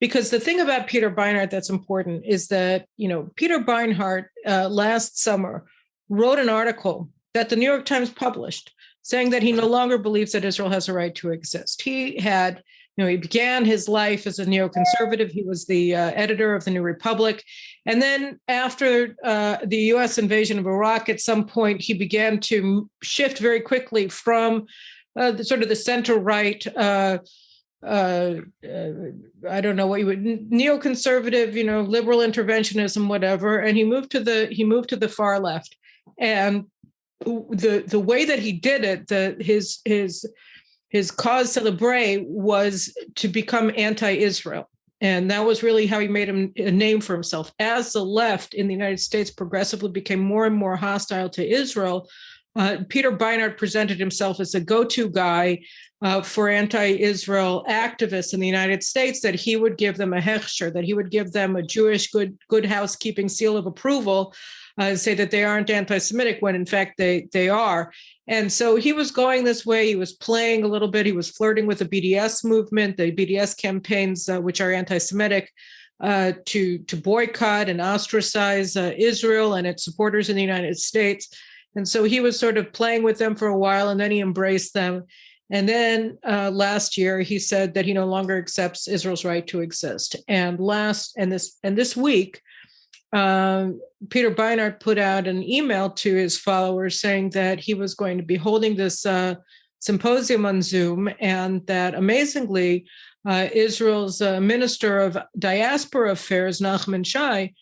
because the thing about Peter Beinart that's important is that, Peter Beinart last summer wrote an article that the New York Times published saying that he no longer believes that Israel has a right to exist. He had, he began his life as a neoconservative. He was the editor of the New Republic. And then after the US invasion of Iraq, at some point, he began to shift very quickly from sort of the center-right, I don't know what you would, neoconservative, liberal interventionism, whatever. And he moved to the far left. And the way that he did it, his cause célèbre was to become anti-Israel. And that was really how he made a name for himself. As the left in the United States progressively became more and more hostile to Israel, Peter Beinart presented himself as a go-to guy for anti-Israel activists in the United States, that he would give them a hechsher, that he would give them a Jewish good housekeeping seal of approval say that they aren't anti-Semitic when in fact they are. And so he was going this way. He was playing a little bit. He was flirting with the BDS movement, the BDS campaigns, which are anti-Semitic, to boycott and ostracize Israel and its supporters in the United States. And so he was sort of playing with them for a while, and then he embraced them. And then last year, he said that he no longer accepts Israel's right to exist. And this week, Peter Beinart put out an email to his followers saying that he was going to be holding this symposium on Zoom, and that amazingly, Israel's Minister of Diaspora Affairs, Nachman Shai,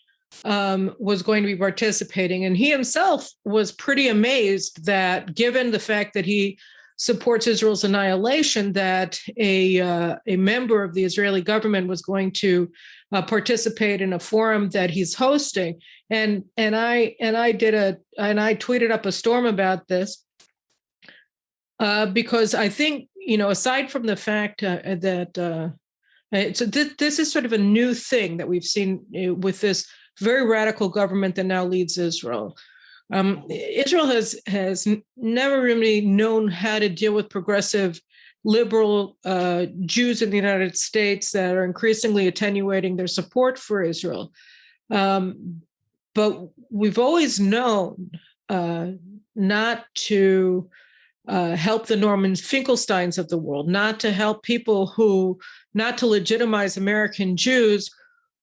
was going to be participating. And he himself was pretty amazed that, given the fact that he supports Israel's annihilation, that a member of the Israeli government was going to participate in a forum that he's hosting. And I tweeted up a storm about this because I think, aside from the fact that this is sort of a new thing that we've seen with this very radical government that now leads Israel. Israel has never really known how to deal with progressive liberal Jews in the United States that are increasingly attenuating their support for Israel. But we've always known not to help the Norman Finkelsteins of the world, not to help people not to legitimize American Jews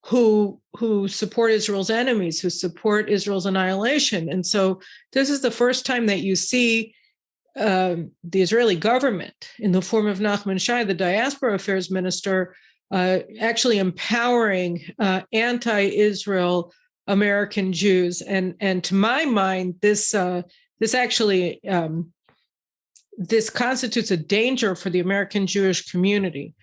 who support Israel's enemies, who support Israel's annihilation. And so this is the first time that you see the Israeli government, in the form of Nachman Shai, the Diaspora Affairs Minister, actually empowering anti-Israel American Jews. And to my mind, this constitutes a danger for the American Jewish community.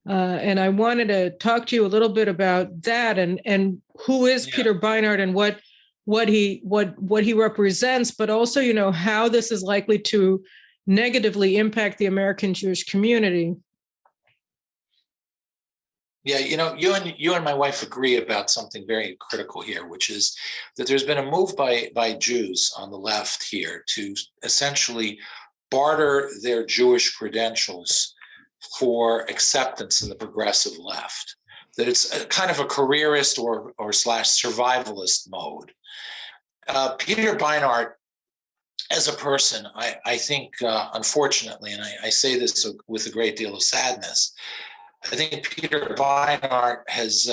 And I wanted to talk to you a little bit about that and who is Peter Beinart and what he represents, but also, how this is likely to negatively impact the American Jewish community. Yeah, you and my wife agree about something very critical here, which is that there's been a move by Jews on the left here to essentially barter their Jewish credentials for acceptance in the progressive left. That it's a kind of a careerist or / survivalist mode. Peter Beinart, as a person, I think, unfortunately, and I say this with a great deal of sadness, I think Peter Beinart has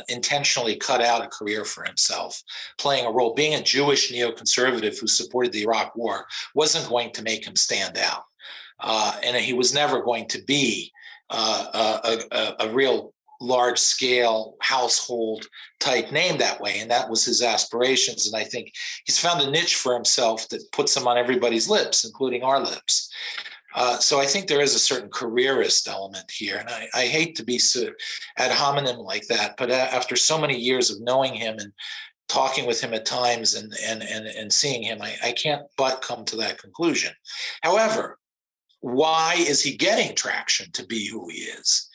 intentionally cut out a career for himself, playing a role. Being a Jewish neoconservative who supported the Iraq War wasn't going to make him stand out. And he was never going to be a real large-scale household type name that way, and that was his aspirations. And I think he's found a niche for himself that puts him on everybody's lips, including our lips. So I think there is a certain careerist element here, and I hate to be so ad hominem like that, but after so many years of knowing him and talking with him at times and seeing him, I can't but come to that conclusion. However, why is he getting traction to be who he is?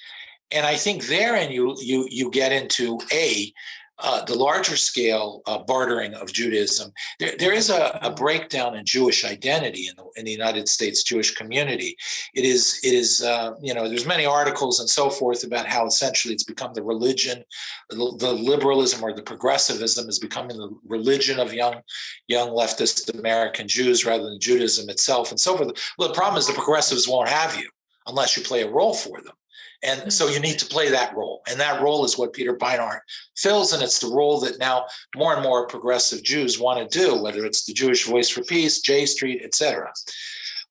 And I think therein you get into the larger scale bartering of Judaism. There is a breakdown in Jewish identity in the United States Jewish community. It is there's many articles and so forth about how essentially it's become the religion, the liberalism or the progressivism is becoming the religion of young leftist American Jews rather than Judaism itself and so forth. Well, the problem is the progressives won't have you unless you play a role for them. And so you need to play that role. And that role is what Peter Beinart fills. And it's the role that now more and more progressive Jews want to do, whether it's the Jewish Voice for Peace, J Street, etc.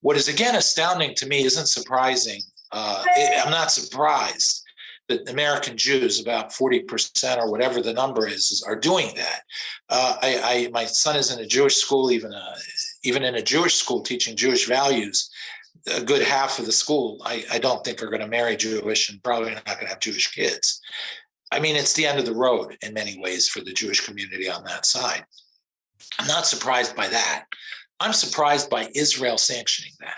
What is, again, astounding to me isn't surprising. I'm not surprised that American Jews, about 40% or whatever the number is are doing that. My son is in a Jewish school, even in a Jewish school teaching Jewish values. A good half of the school, I don't think are going to marry Jewish and probably not going to have Jewish kids. I mean, it's the end of the road in many ways for the Jewish community on that side. I'm not surprised by that. I'm surprised by Israel sanctioning that.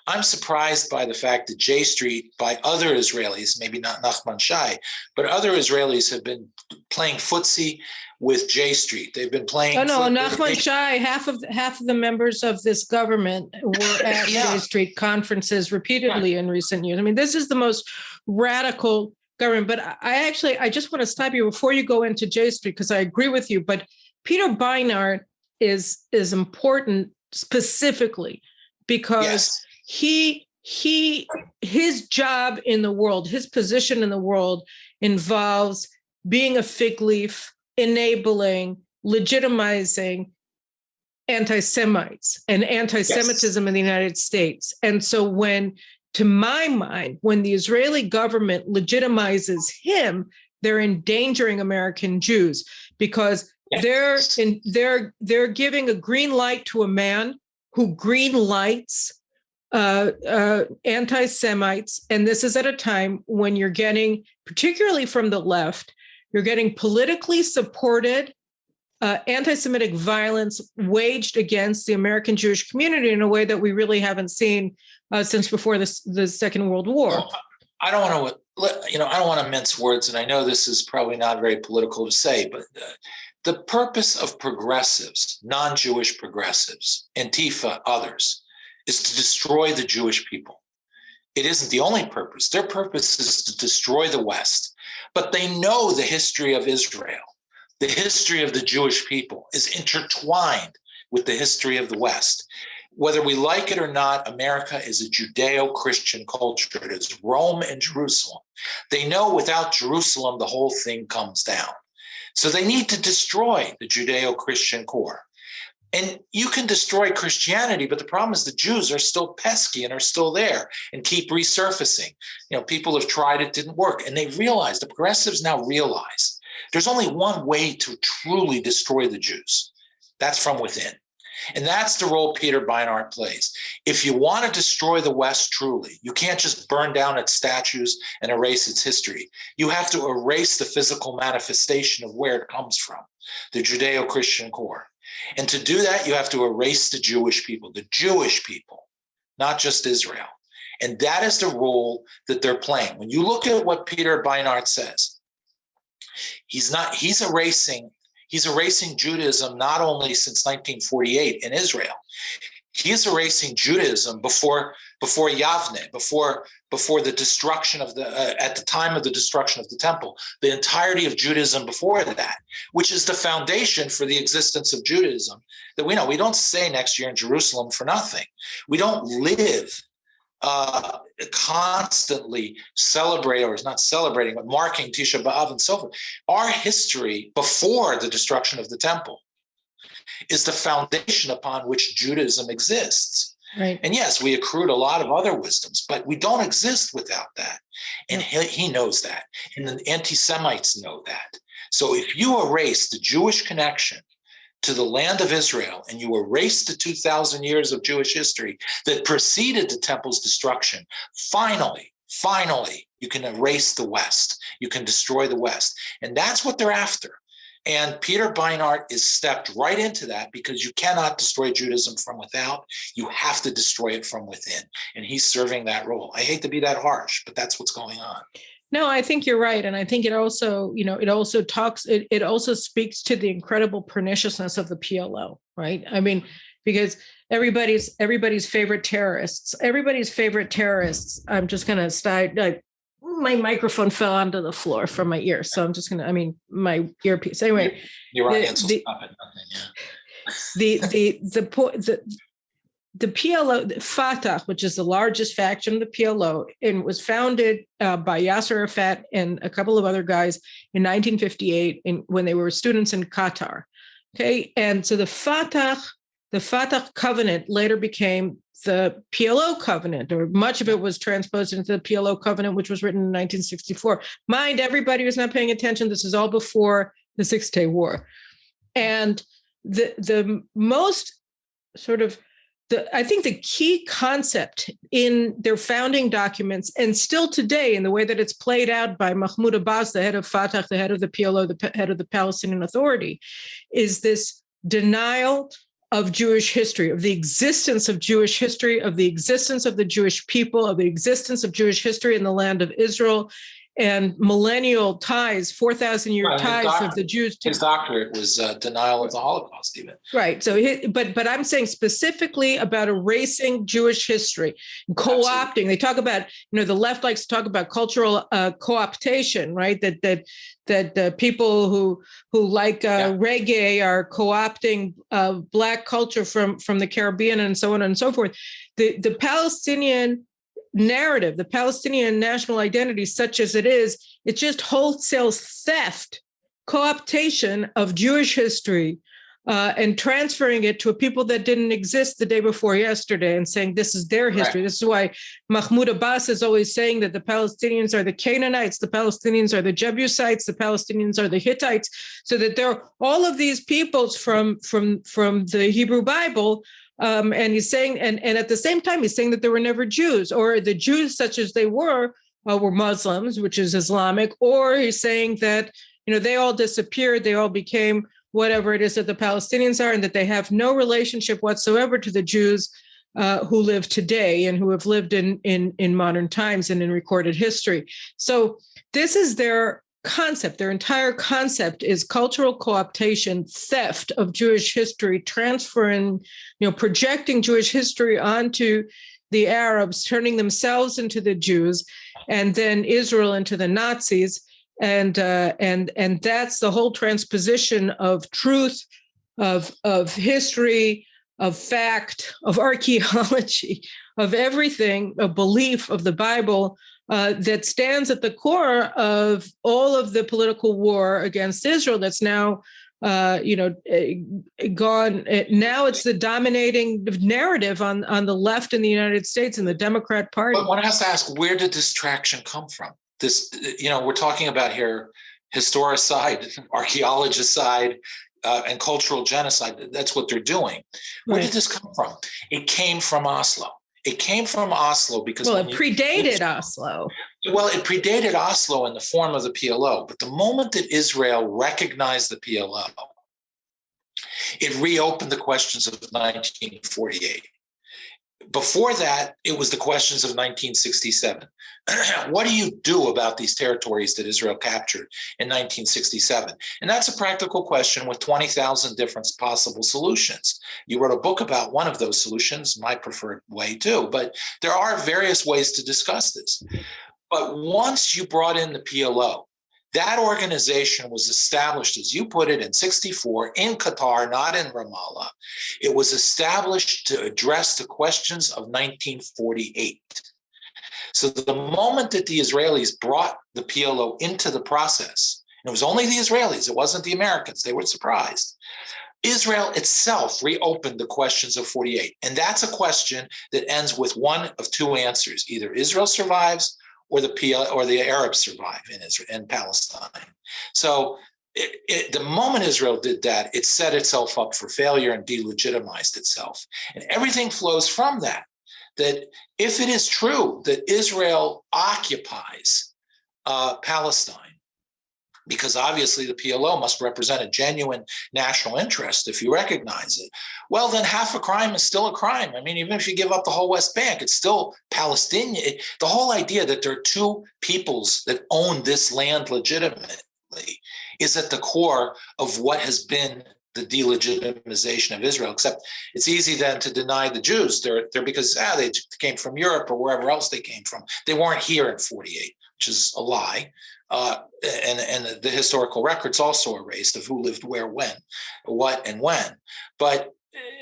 I'm surprised by the fact that J Street, by other Israelis, maybe not Nachman Shai, but other Israelis have been playing footsie with J Street. They've been playing. Oh no, Nachman Shai. Half of the members of this government were at J Street conferences repeatedly in recent years. I mean, this is the most radical government. But I just want to stop you before you go into J Street, because I agree with you. But Peter Beinart is important specifically because his job in the world, his position in the world involves being a fig leaf, enabling, legitimizing anti-Semites and anti-Semitism in the United States. And so to my mind, when the Israeli government legitimizes him, they're endangering American Jews, because they're giving a green light to a man who green lights anti-Semites. And this is at a time when you're getting, particularly from the left, you're getting politically supported anti-Semitic violence waged against the American Jewish community in a way that we really haven't seen since before the Second World War. Well, I don't want to mince words, and I know this is probably not very political to say, but the purpose of progressives, non-Jewish progressives, Antifa, others, is to destroy the Jewish people. It isn't the only purpose. Their purpose is to destroy the West. But they know the history of Israel, the history of the Jewish people is intertwined with the history of the West. Whether we like it or not, America is a Judeo-Christian culture. It is Rome and Jerusalem. They know without Jerusalem, the whole thing comes down. So they need to destroy the Judeo-Christian core. And you can destroy Christianity, but the problem is the Jews are still pesky and are still there and keep resurfacing. People have tried, it didn't work. And they realize, the progressives now realize, there's only one way to truly destroy the Jews. That's from within. And that's the role Peter Beinart plays. If you want to destroy the West truly, you can't just burn down its statues and erase its history. You have to erase the physical manifestation of where it comes from, the Judeo-Christian core. And to do that, you have to erase the Jewish people, not just Israel. And that is the role that they're playing. When you look at what Peter Beinart says, he's erasing Judaism not only since 1948 in Israel. He's erasing Judaism before Yavne, before the destruction of at the time of the destruction of the temple, the entirety of Judaism before that, which is the foundation for the existence of Judaism that we know. We don't say next year in Jerusalem for nothing. We don't live constantly but marking Tisha B'Av and so forth. Our history before the destruction of the temple is the foundation upon which Judaism exists. Right. And yes, we accrued a lot of other wisdoms, but we don't exist without that. And he knows that. And the anti-Semites know that. So if you erase the Jewish connection to the land of Israel and you erase the 2,000 years of Jewish history that preceded the temple's destruction, finally, you can erase the West. You can destroy the West. And that's what they're after. And Peter Beinart is stepped right into that, because you cannot destroy Judaism from without. You have to destroy it from within. And he's serving that role. I hate to be that harsh, but that's what's going on. No, I think you're right. And I think it also speaks to the incredible perniciousness of the PLO, right? I mean, because everybody's favorite terrorists, I'm just going to start, my microphone fell onto the floor from my ear. So I'm just going to, my earpiece. Anyway, you're right. The PLO, Fatah, which is the largest faction of the PLO, and was founded by Yasser Arafat and a couple of other guys in 1958 when they were students in Qatar. Okay. And so the Fatah covenant later became the PLO covenant, or much of it was transposed into the PLO covenant, which was written in 1964. Mind, everybody was not paying attention. This is all before the Six-Day War. And the most sort of, I think the key concept in their founding documents, and still today in the way that it's played out by Mahmoud Abbas, the head of Fatah, the head of the PLO, the head of the Palestinian Authority, is this denial of Jewish history, of the existence of Jewish history, of the existence of the Jewish people, of the existence of Jewish history in the land of Israel, and millennial ties, 4,000-year ties of the Jews. His doctorate was denial of the Holocaust, even. Right. So, but I'm saying specifically about erasing Jewish history, co-opting. Absolutely. They talk about, the left likes to talk about cultural co-optation, right? That people who like reggae are co-opting Black culture from the Caribbean and so on and so forth. The Palestinian narrative, the Palestinian national identity, such as it is, it's just wholesale theft, co-optation of Jewish history, and transferring it to a people that didn't exist the day before yesterday and saying this is their history. Right. This is why Mahmoud Abbas is always saying that the Palestinians are the Canaanites, the Palestinians are the Jebusites, the Palestinians are the Hittites, so that they're all of these peoples from the Hebrew Bible. And he's saying, and at the same time, he's saying that there were never Jews, or the Jews such as they were Muslims, which is Islamic, or he's saying that, they all disappeared, they all became whatever it is that the Palestinians are, and that they have no relationship whatsoever to the Jews who live today and who have lived in modern times and in recorded history. So this is their concept. Their entire concept is cultural co-optation, theft of Jewish history, transferring, projecting Jewish history onto the Arabs, turning themselves into the Jews, and then Israel into the Nazis. And that's the whole transposition of truth, of history, of fact, of archaeology, of everything, of belief, of the Bible, that stands at the core of all of the political war against Israel that's now, gone. Now it's the dominating narrative on the left in the United States and the Democrat Party. But one has to ask, where did this traction come from? This, we're talking about here historicide, archaeologicide, and cultural genocide. That's what they're doing. Where did this come from? It came from Oslo. It came from Oslo because... Well, it predated Oslo. Well, it predated Oslo in the form of the PLO. But the moment that Israel recognized the PLO, it reopened the questions of 1948. Before that, it was the questions of 1967. What do you do about these territories that Israel captured in 1967? And that's a practical question with 20,000 different possible solutions. You wrote a book about one of those solutions, my preferred way too, but there are various ways to discuss this. But once you brought in the PLO, that organization was established, as you put it, in 1964 in Qatar, not in Ramallah. It was established to address the questions of 1948. So the moment that the Israelis brought the PLO into the process, and it was only the Israelis, it wasn't the Americans, they were surprised, Israel itself reopened the questions of 48. And that's a question that ends with one of two answers. Either Israel survives or the Arabs survive in Palestine. So the moment Israel did that, it set itself up for failure and delegitimized itself. And everything flows from that. That if it is true that Israel occupies Palestine, because obviously the PLO must represent a genuine national interest if you recognize it, well, then half a crime is still a crime. I mean, even if you give up the whole West Bank, it's still Palestinian. The whole idea that there are two peoples that own this land legitimately is at the core of what has been the delegitimization of Israel, except it's easy then to deny the Jews. They're because they came from Europe or wherever else they came from. They weren't here in 48, which is a lie. And the historical records also erased of who lived where, when, what, and when. But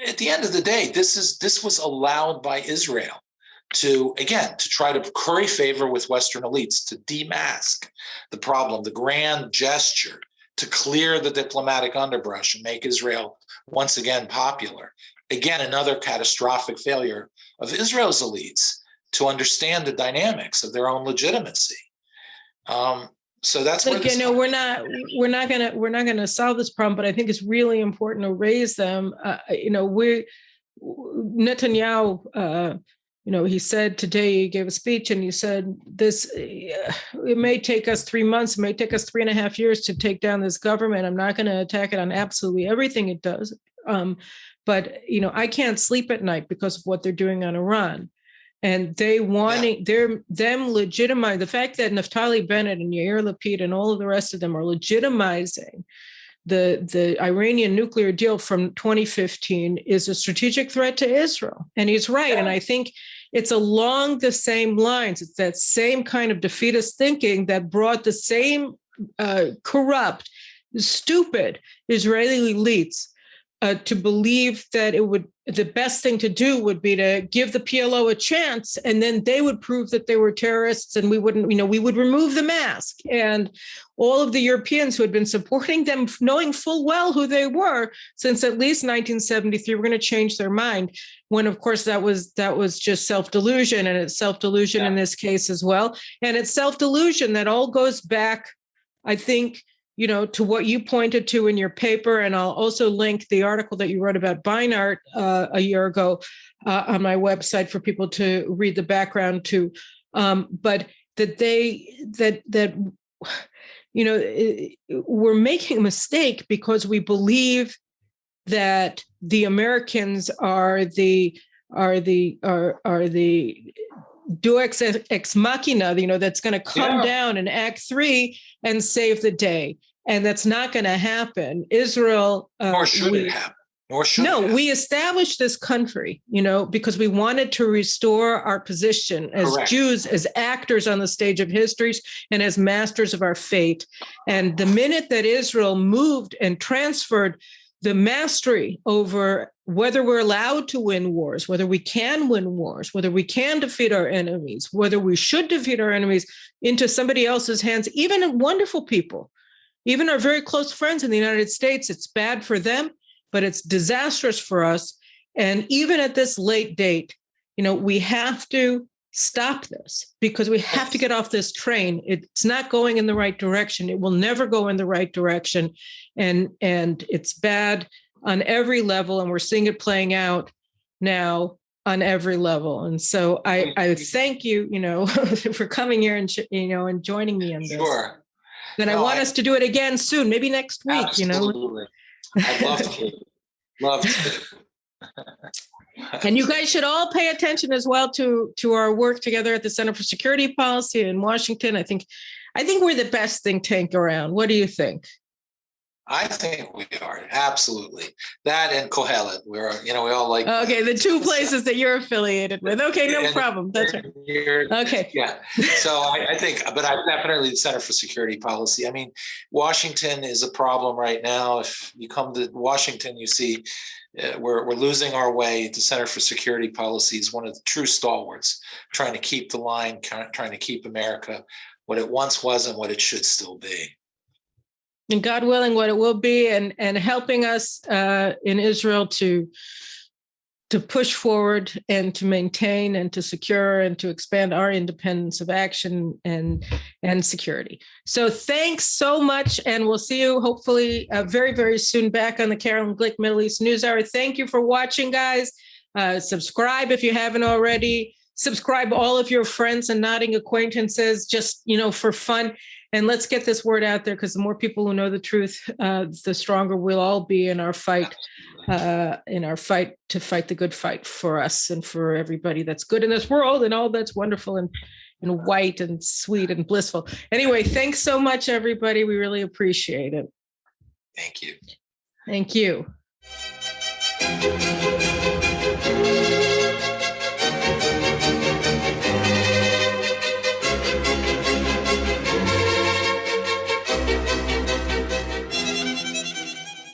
at the end of the day, this was allowed by Israel to try to curry favor with Western elites, to demask the problem, the grand gesture, to clear the diplomatic underbrush and make Israel once again popular. Again, another catastrophic failure of Israel's elites to understand the dynamics of their own legitimacy. So that's where we're not gonna solve this problem, but I think it's really important to raise them. Netanyahu, he said today, he gave a speech and he said this, it may take us 3 months, it may take us 3.5 years to take down this government. I'm not going to attack it on absolutely everything it does. but I can't sleep at night because of what they're doing on Iran. And they them legitimize the fact that Naftali Bennett and Yair Lapid and all of the rest of them are legitimizing the Iranian nuclear deal from 2015 is a strategic threat to Israel. And he's right. Yeah. And I think it's along the same lines. It's that same kind of defeatist thinking that brought the same corrupt, stupid Israeli elites to believe that the best thing to do would be to give the PLO a chance, and then they would prove that they were terrorists, and we would remove the mask. And all of the Europeans who had been supporting them, knowing full well who they were since at least 1973, were going to change their mind. When, of course, that was just self-delusion, and it's self-delusion in this case as well. And it's self-delusion that all goes back, I think, to what you pointed to in your paper, and I'll also link the article that you wrote about Beinart a year ago on my website for people to read the background to. But we're making a mistake because we believe that the Americans are the Deus ex machina, that's going to come down in Act 3 and save the day. And that's not going to happen. Israel. Nor should it happen. We established this country, because we wanted to restore our position as Jews, as actors on the stage of history, and as masters of our fate. And the minute that Israel moved and transferred the mastery over whether we're allowed to win wars, whether we can win wars, whether we can defeat our enemies, whether we should defeat our enemies, into somebody else's hands, even wonderful people, even our very close friends in the United States, it's bad for them, but it's disastrous for us. And even at this late date, we have to stop this, because we have to get off this train. It's not going in the right direction. It will never go in the right direction. And it's bad on every level. And we're seeing it playing out now on every level. And so I thank you, for coming here and, and joining me on this. Sure. Then I want us to do it again soon, maybe next week, Absolutely. I'd love to. Love to. And you guys should all pay attention as well to our work together at the Center for Security Policy in Washington. I think we're the best think tank around. What do you think? I think we are, absolutely. That and Kohelet, we all like. Okay, the two places that you're affiliated with. Okay, no problem. That's right. Okay. Yeah. So I think, but I definitely the Center for Security Policy. I mean, Washington is a problem right now. If you come to Washington, you see we're losing our way. The Center for Security Policy is one of the true stalwarts, trying to keep the line, trying to keep America what it once was and what it should still be. And God willing, what it will be, and helping us in Israel to push forward and to maintain and to secure and to expand our independence of action and security. So thanks so much, and we'll see you hopefully very, very soon back on the Carolyn Glick Middle East News Hour. Thank you for watching, guys. Subscribe if you haven't already. Subscribe all of your friends and nodding acquaintances, just for fun. And let's get this word out there, because the more people who know the truth, the stronger we'll all be in our fight, to fight the good fight for us and for everybody that's good in this world and all that's wonderful and white and sweet and blissful. Anyway, thanks so much, everybody. We really appreciate it. Thank you. Thank you.